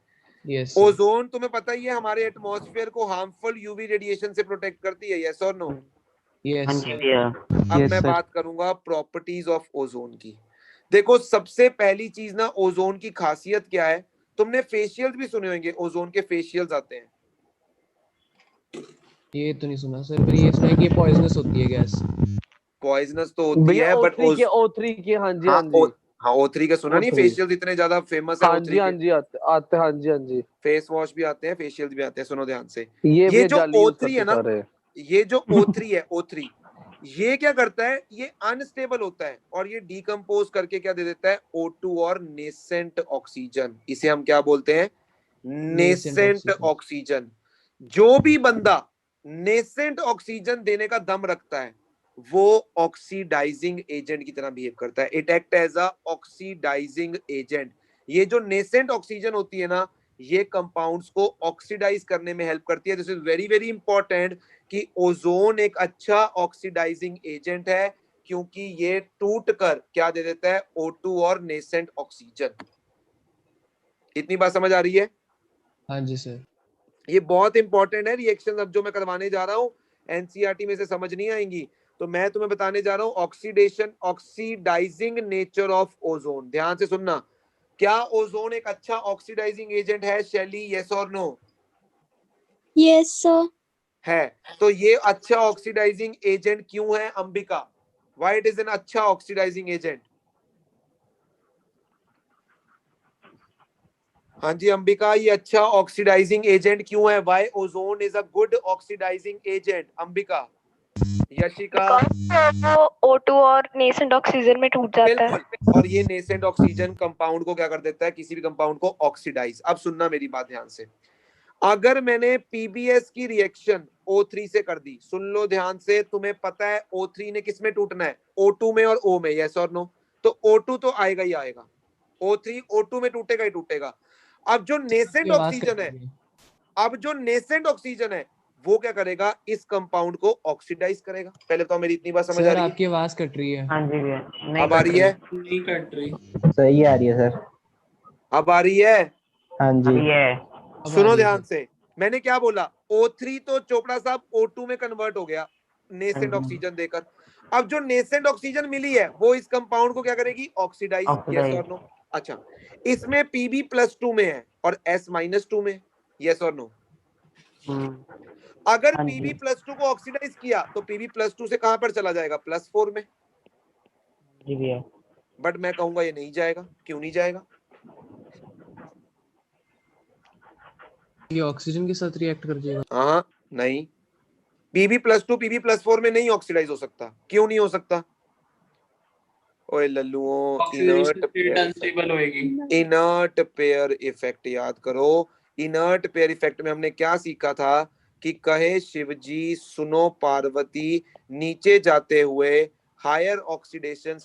[SPEAKER 2] यस।
[SPEAKER 1] ओजोन तुम्हें पता ही है हमारे एटमॉस्फेयर को हार्मफुल यूवी रेडिएशन से प्रोटेक्ट करती है, यस और नो?
[SPEAKER 2] यस
[SPEAKER 7] हाँ जी
[SPEAKER 2] सर।
[SPEAKER 7] भैया।
[SPEAKER 1] अब
[SPEAKER 5] Yes,
[SPEAKER 1] मैं
[SPEAKER 5] sir.
[SPEAKER 1] बात करूंगा प्रॉपर्टीज ऑफ ओजोन की। देखो सबसे पहली चीज ना, ओजोन की खासियत क्या है? तुमने फेशियल्स भी सुने होंगे, ओजोन के फेशियल्स आते हैं।
[SPEAKER 2] ये तो नहीं सुना सर, पर ये सुना है कि ये पॉइजनस होती है गैस।
[SPEAKER 1] पॉइजनस तो होती
[SPEAKER 3] भैया
[SPEAKER 1] है बट
[SPEAKER 3] O3 के हाँ जी हाँ जी
[SPEAKER 1] हाँ O3 का सुना नहीं?
[SPEAKER 3] O3
[SPEAKER 1] फेशियल्स इतने ज्यादा फेमस है
[SPEAKER 3] हाँ
[SPEAKER 1] O3
[SPEAKER 3] जी हाँ
[SPEAKER 1] के।
[SPEAKER 3] जी आते हाँ जी हाँ जी।
[SPEAKER 1] फेस वॉश भी आते हैं, फेशियल्स भी आते हैं। सुनो ध्यान से,
[SPEAKER 3] ये
[SPEAKER 1] ये
[SPEAKER 3] भैया
[SPEAKER 1] जो
[SPEAKER 3] जाली यूज
[SPEAKER 1] O3
[SPEAKER 3] करते
[SPEAKER 1] है ना,
[SPEAKER 3] सारे।
[SPEAKER 1] ये जो O3 है, O3 ये क्या करता है? ये अनस्टेबल होता है और ये डीकंपोज करके क्या दे देता है? O2 और नेसेंट ऑक्सीजन। इसे हम क्या बोलते हैं? Nascent
[SPEAKER 2] oxygen.
[SPEAKER 1] ऑक्सीजन। जो भी बंदा नेसेंट ऑक्सीजन देने का दम रखता है वो ऑक्सीडाइजिंग एजेंट की तरह बिहेव करता है। It act as a oxidising agent. ये जो नेसेंट ऑक्सीजन होती है ना, ये कंपाउंड्स को ऑक्सीडाइज करने में हेल्प करती है। This is very very important कि ओजोन एक अच्छा ऑक्सीडाइजिंग एजेंट है, क्योंकि ये टूट कर क्या दे देता है? O2 और नेसेंट ऑक्सीजन। इतनी बात समझ आ रही है?
[SPEAKER 2] हाँ जी सर।
[SPEAKER 1] ये बहुत इंपॉर्टेंट है। रिएक्शन अब जो मैं करवाने जा रहा हूं एनसीईआरटी में से समझ नहीं आएंगी, तो मैं तुम्हें बताने जा रहा हूं oxidation, oxidising nature of ozone. ध्यान से सुनना, क्या ओजोन एक अच्छा ऑक्सीडाइजिंग एजेंट है शैली? यस और नो?
[SPEAKER 9] Yes sir.
[SPEAKER 1] है। तो ये अच्छा ऑक्सीडाइजिंग एजेंट क्यों है Ambika? Why it is an अच्छा ऑक्सीडाइजिंग एजेंट? हाँ जी अंबिका, ये अच्छा ऑक्सीडाइजिंग एजेंट क्यों है? Why ozone is a good oxidising agent? Ambika, Yashika?
[SPEAKER 8] वो O2 और नेसेंट ऑक्सीजन में टूट जाता है।
[SPEAKER 1] बिल्कुल। और ये नेसेंट ऑक्सीजन कंपाउंड को क्या कर देता है? किसी भी कंपाउंड को ऑक्सीडाइज। अब सुनना मेरी बात ध्यान से, अगर मैंने पीबीएस की रिएक्शन O3 से कर दी, सुन लो ध्यान से, तुम्हें पता है O3 ने किस में टूटना है? O2 में और O में। यस और नो? तो O2 तो आएगा ही आएगा, O3 O2 में टूटेगा ही टूटेगा। अब जो नेसेंट
[SPEAKER 2] आवाज कट
[SPEAKER 1] ऑक्सीजन है,
[SPEAKER 2] रही है।
[SPEAKER 1] अब जो नेसेंट ऑक्सीजन है वो क्या करेगा? इस कंपाउंड को ऑक्सीडाइज करेगा। पहले तो मेरी इतनी बात समझ आ
[SPEAKER 2] सर
[SPEAKER 1] रही है?
[SPEAKER 2] आपकी आवाज कट रही है।
[SPEAKER 7] हाँ जी भैया। नहीं
[SPEAKER 1] अब आ
[SPEAKER 7] कट
[SPEAKER 1] रही है?
[SPEAKER 10] नहीं कट रही।
[SPEAKER 5] सही आ रही है सर।
[SPEAKER 1] अब आ रही है?
[SPEAKER 5] हाँ जी।
[SPEAKER 7] अभी है।
[SPEAKER 2] अब आ
[SPEAKER 1] सुनो
[SPEAKER 2] रही है
[SPEAKER 1] ध्यान
[SPEAKER 2] सर।
[SPEAKER 1] से, मैंने क्या बोला? O3 तो चोपड़ा साहब O2 में कन्वर्ट हो गया नेसेंट
[SPEAKER 7] हाँ जी।
[SPEAKER 1] ऑक्सीजन देकर। अब जो नेसेंट ऑक्सीजन मिली है वो इस कंपाउंड को क्या करेगी? ऑक्सीडाइज। Yes
[SPEAKER 7] oxidise.
[SPEAKER 1] और नो? अच्छा, इसमें Pb+2 में है और S-2 में। यस और नो? अगर
[SPEAKER 7] हाँ जी।
[SPEAKER 1] Pb+2 को ऑक्सीडाइज किया तो Pb+2 से कहां पर चला जाएगा? +4 में।
[SPEAKER 7] जी भैया।
[SPEAKER 1] बट मैं कहूंगा ये नहीं जाएगा। क्यों नहीं जाएगा?
[SPEAKER 2] ये ऑक्सीजन के साथ रिएक्ट कर जाएगा।
[SPEAKER 1] हाँ नहीं, Pb+2 Pb+4 में नहीं ऑक्सीडाइज हो सकता। क्यों नहीं हो सकता? ओए लल्लुओं,
[SPEAKER 10] ऑक्सीडेशन स्टेट अनस्टेबल होएगी।
[SPEAKER 1] इनर्ट पेयर इफेक्ट याद करो। इनर्ट पेयर इफेक्ट में हमने क्या सीखा था कि कहे शिवजी सुनो पार्वती, नीचे जाते हुए हायर ऑक्सीडेशन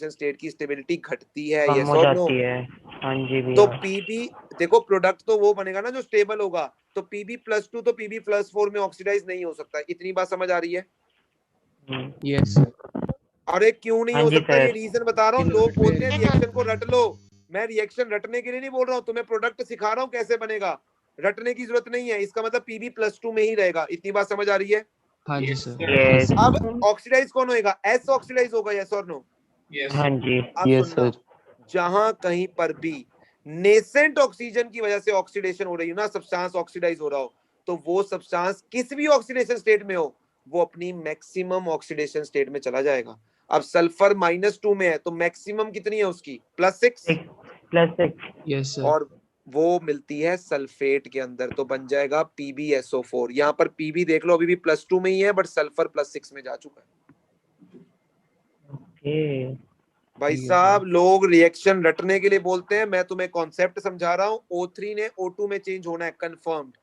[SPEAKER 1] स्टेट की स्टेबिलिटी घटती है।
[SPEAKER 7] कम
[SPEAKER 1] यस
[SPEAKER 7] हो
[SPEAKER 1] और नो?
[SPEAKER 7] जाती है। हाँ जी
[SPEAKER 1] तो
[SPEAKER 7] भैया।
[SPEAKER 1] पीबी, देखो प्रोडक्ट तो वो बनेगा ना जो स्टेबल होगा। तो Pb+2 तो Pb+4 में ऑक्सीडाइज नहीं हो सकता। इतनी बात समझ आ रही है?
[SPEAKER 2] Yes sir.
[SPEAKER 1] अरे क्यों नहीं
[SPEAKER 7] हाँ
[SPEAKER 1] हो
[SPEAKER 7] जी
[SPEAKER 1] सकता? ये
[SPEAKER 7] सर।
[SPEAKER 1] रीजन बता रहा हूँ। लोग बोलते हैं रिएक्शन को रट लो। मैं रिएक्शन रटने के लिए नहीं बोल रहा हूँ, तुम्हें प्रोडक्ट सिखा रहा हूँ कैसे बनेगा। रटने की जरूरत नहीं है। इसका मतलब Pb+2 में ही रहेगा। इतनी बात समझ आ रही है?
[SPEAKER 2] हाँ जी
[SPEAKER 10] Yes,
[SPEAKER 2] सर।
[SPEAKER 10] sir.
[SPEAKER 7] यस।
[SPEAKER 1] अब ऑक्सीडाइज कौन होएगा? S ऑक्सीडाइज होगा। यस और नो?
[SPEAKER 10] Yes.
[SPEAKER 7] हाँ जी।
[SPEAKER 1] अब
[SPEAKER 5] यस
[SPEAKER 1] सुनना,
[SPEAKER 5] सर।
[SPEAKER 1] जहां कहीं पर भी नेसेंट ऑक्सीजन की वजह से ऑक्सीडेशन हो रही है ना, सब्सटेंस ऑक्सीडाइज हो रहा हो, तो वो सब्सटेंस किस भी ऑक्सीडेशन स्टेट में हो वो अपनी मैक्सिमम ऑक्सीडेशन स्टेट में चला जाएगा। अब सल्फर -2 में है तो मैक्सिमम कितनी है उसकी? +6।
[SPEAKER 7] +6।
[SPEAKER 2] Yes sir.
[SPEAKER 1] और वो मिलती है सल्फेट के अंदर, तो बन जाएगा PbSO4। यहाँ पर Pb देख लो अभी भी +2 में ही है, बट सल्फर +6 में जा चुका है।
[SPEAKER 7] ओके।
[SPEAKER 1] भाई
[SPEAKER 2] ठीक है
[SPEAKER 1] साहब,
[SPEAKER 2] सर।
[SPEAKER 1] लोग रिएक्शन रटने के लिए बोलते हैं, मैं तुम्हें कॉन्सेप्ट समझा रहा हूँ। O3 ने O2 में चेंज होना है, कंफर्म्ड।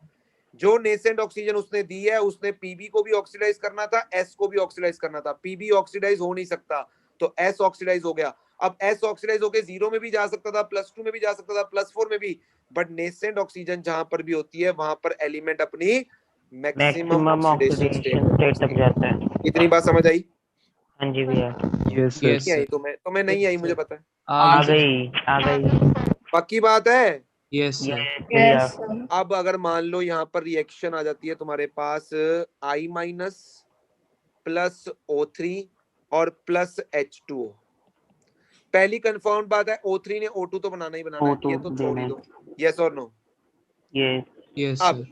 [SPEAKER 1] जो नेसेंट ऑक्सीजन उसने दी है, उसने Pb को भी ऑक्सीडाइज करना था, S को भी ऑक्सीडाइज करना था। Pb ऑक्सीडाइज हो नहीं सकता तो S ऑक्सीडाइज हो गया। अब S ऑक्सीडाइज होके 0 में भी जा सकता था, +2 में भी जा सकता था, +4 में भी। बट नेसेंट ऑक्सीजन जहां पर भी होती है वहां पर एलिमेंट अपनी maximum
[SPEAKER 7] maximum
[SPEAKER 1] oxidation
[SPEAKER 7] oxidation state तक जाता है।
[SPEAKER 1] इतनी बात समझ आई?
[SPEAKER 7] हाँ जी भैया।
[SPEAKER 5] Yes sir.
[SPEAKER 2] यस
[SPEAKER 1] नहीं आई?
[SPEAKER 2] सर।
[SPEAKER 1] तुम्हें नहीं आई, मुझे पता है।
[SPEAKER 7] आ गई। आ गई।
[SPEAKER 1] पक्की बात है?
[SPEAKER 2] Yes sir.
[SPEAKER 7] यस भैया।
[SPEAKER 9] Yes sir.
[SPEAKER 1] अब अगर मान लो यहाँ पर रिएक्शन आ जाती है तुम्हारे पास I-, प्लस O3 और प्लस H2O। पहली कंफर्म बात है O3 ने O2 तो बनाना ही बनाना है,
[SPEAKER 7] O2
[SPEAKER 1] ये तो छोड़ ही
[SPEAKER 7] देना
[SPEAKER 1] दो। यस और नो?
[SPEAKER 7] यस
[SPEAKER 2] यस
[SPEAKER 1] अब
[SPEAKER 2] सर।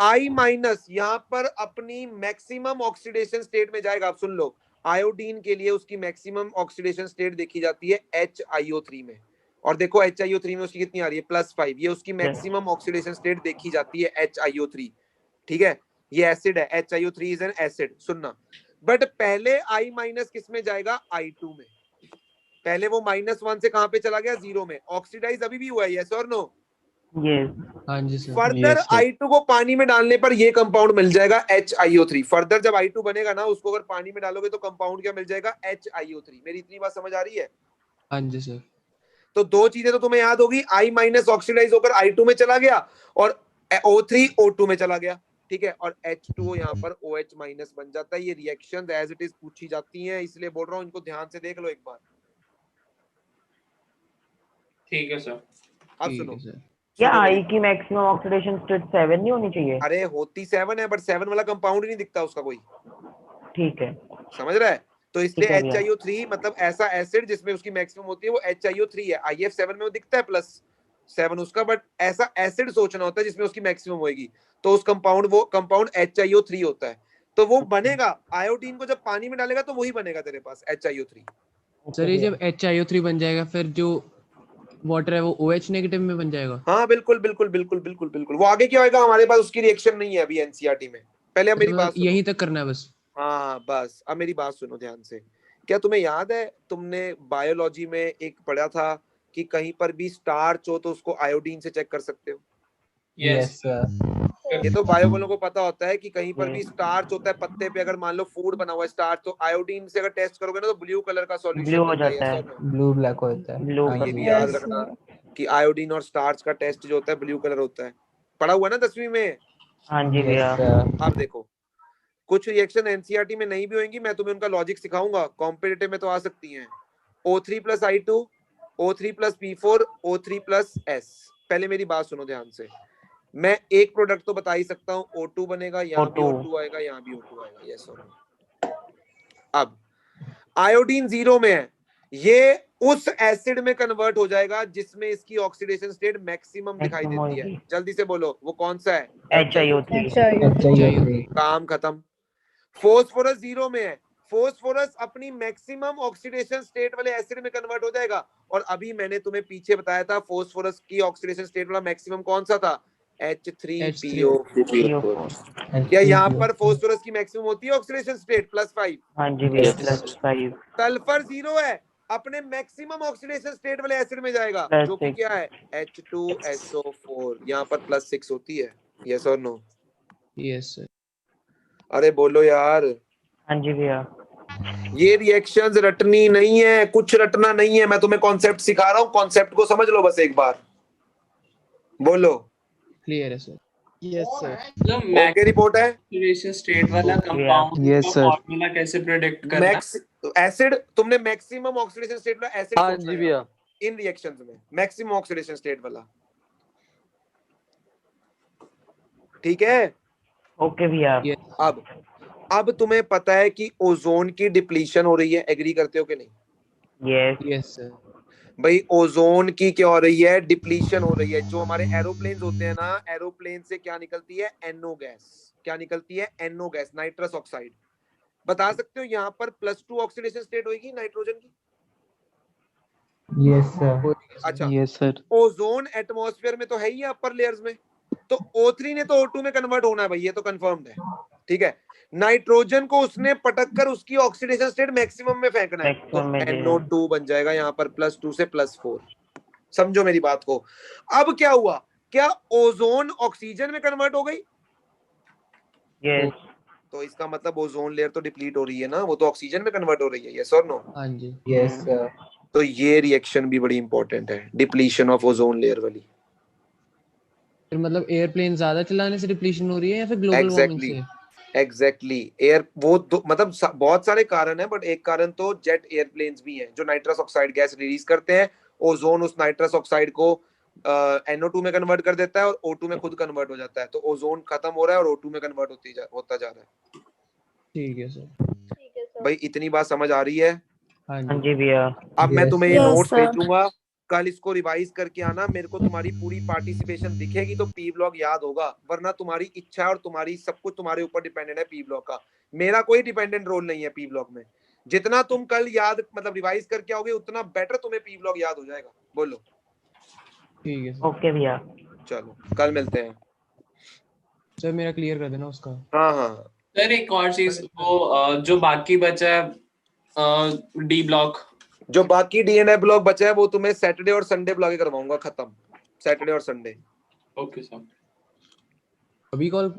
[SPEAKER 1] I माइनस यहाँ पर अपनी मैक्सिमम ऑक्सीडेशन स्टेट में जाएगा। आप सुन लो, आयोडीन के लिए उसकी मैक्सिमम ऑक्सीडेशन स्टेट देखी जाती है HiO3 में, और देखो HiO3 में उसकी कितनी आ रही है, +5। ये उसकी मैक्सिमम ऑक्सीडेशन स्टेट देखी जाती है HiO3। ठीक है, ये एसिड है, HiO3 इज एन एसिड। सुनना, बट पहले I माइनस किस में जाएगा, I2 में। पहले वो -1 से कहां पे चला गया, 0 में। ऑक्सीडाइज अभी भी हुआ है, यस और नो?
[SPEAKER 7] यस
[SPEAKER 2] हाँ जी सर।
[SPEAKER 1] फर्दर I2 को पानी में डालने पर ये कंपाउंड मिल जाएगा HiO3। फर्दर जब I2 बनेगा ना, उसको अगर पानी में डालोगे तो कंपाउंड क्या मिल जाएगा, HiO3। मेरी इतनी बात समझ आ रही है?
[SPEAKER 2] हाँ जी सर।
[SPEAKER 1] तो दो चीजें तो तुम्हें याद होगी, I माइनस ऑक्सीडाइज होकर I2 में चला गया और O3 O2 में चला गया। ठीक है, और H2O यहाँ पर OH माइनस बन जाता है। ये रिएक्शन एज इट इज पूछी जाती हैं, इसलिए बोल रहा हूँ इनको ध्यान से देख लो एक बार।
[SPEAKER 10] ठीक है सर।
[SPEAKER 1] अब
[SPEAKER 2] ठीक
[SPEAKER 1] सुनो,
[SPEAKER 2] है सर।
[SPEAKER 7] क्या
[SPEAKER 1] सुनो
[SPEAKER 7] आई
[SPEAKER 1] मेरी।
[SPEAKER 7] की मैक्सिमम ऑक्सीडेशन स्टेट 7 नहीं होनी चाहिए?
[SPEAKER 1] अरे होती 7 है, बट 7 वाला कंपाउंड ही नहीं दिखता उसका कोई।
[SPEAKER 7] ठीक है
[SPEAKER 1] समझ रहा है? तो इसलिए
[SPEAKER 7] ठीक है भैया।
[SPEAKER 1] HiO3 मतलब ऐसा एसिड जिसमें उसकी मैक्सिमम होती है वो HiO3 है। IF7 में वो दिखता है +7 उसका, बट ऐसा एसिड सोचना होता है जिसमें उसकी मैक्सिमम होगी। तो उस कंपाउंड, वो कंपाउंड HiO3 होता है। तो वो बनेगा, आयोडीन को जब पानी में डालेगा तो वही बनेगा तेरे पास, HiO3।
[SPEAKER 2] सर ये जब HiO3 बन जाएगा फिर जो वाटर है वो OH नेगेटिव में बन जाएगा।
[SPEAKER 1] हाँ बिल्कुल बिल्कुल बिल्कुल बिल्कुल बिल्कुल। वो आगे क्या होगा, हमारे पास उसकी रिएक्शन नहीं है अभी NCERT में। पहले अब मेरी बात सुनो।
[SPEAKER 2] यहीं तक करना है बस।
[SPEAKER 1] हाँ बस, अब मेरी बात सुनो ध्यान से। क्या तुम्हें याद है, तुमने बायोलॉजी में एक पढ़ा था कि कहीं पर भी स्टार्च हो तो उसको आयोडीन से चेक कर सकते हो?
[SPEAKER 2] Yes
[SPEAKER 5] sir.
[SPEAKER 1] ये तो बायो वालों को पता होता है कि कहीं पर भी स्टार्च होता है पत्ते पे, अगर मान लो फूड बना हुआ है स्टार्च, तो आयोडीन से अगर टेस्ट करोगे ना तो ब्लू कलर का सॉल्यूशन
[SPEAKER 7] ब्लू हो
[SPEAKER 1] बनता है।
[SPEAKER 7] जाता है।
[SPEAKER 1] yes or no?
[SPEAKER 5] Blue black होता है।
[SPEAKER 7] ब्लू
[SPEAKER 5] हाँ
[SPEAKER 1] ये
[SPEAKER 5] जी।
[SPEAKER 1] भी याद
[SPEAKER 9] Yes,
[SPEAKER 1] रखना
[SPEAKER 9] sir.
[SPEAKER 1] कि आयोडीन और स्टार्च का टेस्ट जो होता है ब्लू कलर होता है। पढ़ा हुआ ना 10वीं में?
[SPEAKER 7] हाँ जी
[SPEAKER 5] यस
[SPEAKER 7] भैया।
[SPEAKER 5] सर।
[SPEAKER 1] अब देखो, कुछ रिएक्शन एनसीईआरटी में नहीं भी होंगी, मैं तुम्हें उनका लॉजिक सिखाऊंगा, कॉम्पिटिटिव में तो आ सकती हैं। O3 + I2, O3 + P4, O3 + S। पहले मेरी बात सुनो ध्यान से, मैं एक प्रोडक्ट तो बता ही सकता हूँ, O2 बनेगा, यहाँ भी
[SPEAKER 7] O2
[SPEAKER 1] O2 आएगा, यहाँ भी O2 आएगा। यस और नो? अब आयोडीन 0 में है, ये उस एसिड में कन्वर्ट हो जाएगा जिसमें इसकी ऑक्सीडेशन स्टेट मैक्सिमम दिखाई
[SPEAKER 7] Maximum
[SPEAKER 1] देती है।
[SPEAKER 7] होगी।
[SPEAKER 1] जल्दी से बोलो, वो कौन सा है?
[SPEAKER 7] HiO3
[SPEAKER 5] HiO3।
[SPEAKER 1] काम खत्म। फोस्फोरस 0 में है, फोस्फोरस अपनी मैक्सिमम ऑक्सीडेशन स्टेट वाले एसिड में कन्वर्ट हो जाएगा। और अभी मैंने तुम्हें पीछे बताया था फोस्फोरस की ऑक्सीडेशन स्टेट वाला मैक्सिमम कौन सा था, H3PO4। क्या यहाँ पर फोस्फोरस की मैक्सिमम होती है ऑक्सीडेशन स्टेट +5?
[SPEAKER 7] हाँ जी भैया
[SPEAKER 2] Yes.
[SPEAKER 7] +5
[SPEAKER 1] सल्फर 0 है, अपने मैक्सिमम ऑक्सीडेशन स्टेट वाले एसिड में जाएगा, जो कि
[SPEAKER 7] +6
[SPEAKER 1] क्या है, H2SO4। यहाँ पर +6 होती है। यस और नो?
[SPEAKER 2] Yes sir.
[SPEAKER 1] अरे बोलो यार।
[SPEAKER 7] हाँ जी भैया।
[SPEAKER 1] ये रिएक्शंस रटनी नहीं है, कुछ रटना नहीं है, मैं तुम्हें कॉन्सेप्ट सिखा रहा हूँ, कॉन्सेप्ट को समझ लो बस एक बार। बोलो।
[SPEAKER 2] क्लियर है सर।
[SPEAKER 6] Yes, sir.
[SPEAKER 10] मतलब
[SPEAKER 1] ओके, रिपोर्ट है।
[SPEAKER 10] मैक्सिमम स्टेट वाला कंपाउंड
[SPEAKER 5] Yes,
[SPEAKER 10] का
[SPEAKER 5] sir.
[SPEAKER 10] फॉर्मूला कैसे प्रेडिक्ट करना है?
[SPEAKER 1] मैक्स एसिड, तुमने मैक्सिमम ऑक्सीडेशन स्टेट वाला एसिड
[SPEAKER 3] हाँ
[SPEAKER 1] सोचना
[SPEAKER 3] जी
[SPEAKER 1] है
[SPEAKER 3] भैया।
[SPEAKER 1] इन रिएक्शंस में, मैक्सिमम ऑक्सीडेशन स्टेट वाला। ठीक है?
[SPEAKER 7] ओके भैया।
[SPEAKER 2] यस
[SPEAKER 1] अब तुम्हें पता है कि ओजोन की डिप्लीशन हो रही है, एग्री करते हो कि नहीं?
[SPEAKER 7] Yes
[SPEAKER 2] yes sir.
[SPEAKER 1] भाई ओजोन की क्या हो रही है, डिप्लीशन हो रही है। जो हमारे एरोप्लेन्स होते हैं ना, एरोप्लेन से क्या निकलती है, NO गैस। क्या निकलती है, NO गैस, नाइट्रस ऑक्साइड। बता सकते हो यहाँ पर +2 ऑक्सीडेशन स्टेट होगी नाइट्रोजन की?
[SPEAKER 5] Yes sir.
[SPEAKER 1] अच्छा,
[SPEAKER 5] यस सर।
[SPEAKER 1] ओजोन एटमॉस्फेयर में तो है ही अपर लेयर्स में, तो O3 ने तो O2 में कन्वर्ट होना है भाई, ये तो कंफर्म्ड है। ठीक है, नाइट्रोजन को उसने पटक कर उसकी ऑक्सीडेशन स्टेट मैक्सिमम में फेंकना है, तो
[SPEAKER 7] मैक्सिमम में
[SPEAKER 1] NO2 बन जाएगा यहाँ पर +2 से +4। समझो मेरी बात को। अब क्या हुआ, क्या ओजोन ऑक्सीजन में कन्वर्ट हो गई?
[SPEAKER 7] यस
[SPEAKER 1] तो इसका मतलब ओजोन लेयर तो डिप्लीट हो रही है ना, वो तो ऑक्सीजन में कन्वर्ट हो रही है। यस और नो?
[SPEAKER 2] हाँ जी।
[SPEAKER 5] Yes sir.
[SPEAKER 1] तो ये रिएक्शन भी बड़ी इंपॉर्टेंट है, डिप्लीशन ऑफ ओजोन लेयर वाली।
[SPEAKER 2] फिर मतलब एयरप्लेन ज्यादा चलाने से डिप्लीशन हो रही है या फिर ग्लोबल वार्मिंग से?
[SPEAKER 1] एग्जैक्टली एयर, वो मतलब बहुत सारे कारण है, बट एक कारण तो जेट एयरप्लेन्स भी हैं जो नाइट्रस ऑक्साइड गैस रिलीज करते हैं। ओजोन उस नाइट्रस ऑक्साइड को NO2 में कन्वर्ट कर देता है और O2 में खुद कन्वर्ट हो जाता है, तो ओजोन खत्म हो रहा है और O2 में कन्वर्ट होता जा रहा है।
[SPEAKER 2] ठीक है सर।
[SPEAKER 1] भाई इतनी बात समझ आ रही है?
[SPEAKER 2] हाँ
[SPEAKER 7] हाँ
[SPEAKER 2] जी
[SPEAKER 7] जी भैया।
[SPEAKER 1] अब मैं
[SPEAKER 5] Yes.
[SPEAKER 1] तुम्हें ये
[SPEAKER 9] Yes,
[SPEAKER 1] नोट्स
[SPEAKER 9] sir.
[SPEAKER 1] भेजूंगा, कल इसको रिवाइज करके आना। मेरे को तुम्हारी पूरी पार्टिसिपेशन दिखेगी तो पी ब्लॉक याद होगा, वरना तुम्हारी इच्छा और तुम्हारी सब कुछ तुम्हारे ऊपर डिपेंडेंट है पी ब्लॉक का। मेरा कोई डिपेंडेंट रोल नहीं है पी ब्लॉक में। जितना तुम कल याद मतलब रिवाइज करके आओगे उतना बेटर तुम्हें पी ब्लॉक याद हो जाएगा। बोलो।
[SPEAKER 2] ठीक है सर।
[SPEAKER 7] ओके भैया।
[SPEAKER 1] चलो कल मिलते हैं।
[SPEAKER 2] सर मेरा क्लियर कर देना उसका।
[SPEAKER 1] हाँ हाँ
[SPEAKER 10] सर एक और चीज, वो जो बाकी बचा है डी ब्लॉक,
[SPEAKER 1] जो बाकी डीएनए ब्लॉक बचा है वो तुम्हें सैटरडे और संडे ब्लॉक करवाऊंगा, खत्म। सैटरडे और संडे।
[SPEAKER 10] Okay sir.
[SPEAKER 2] अभी कॉल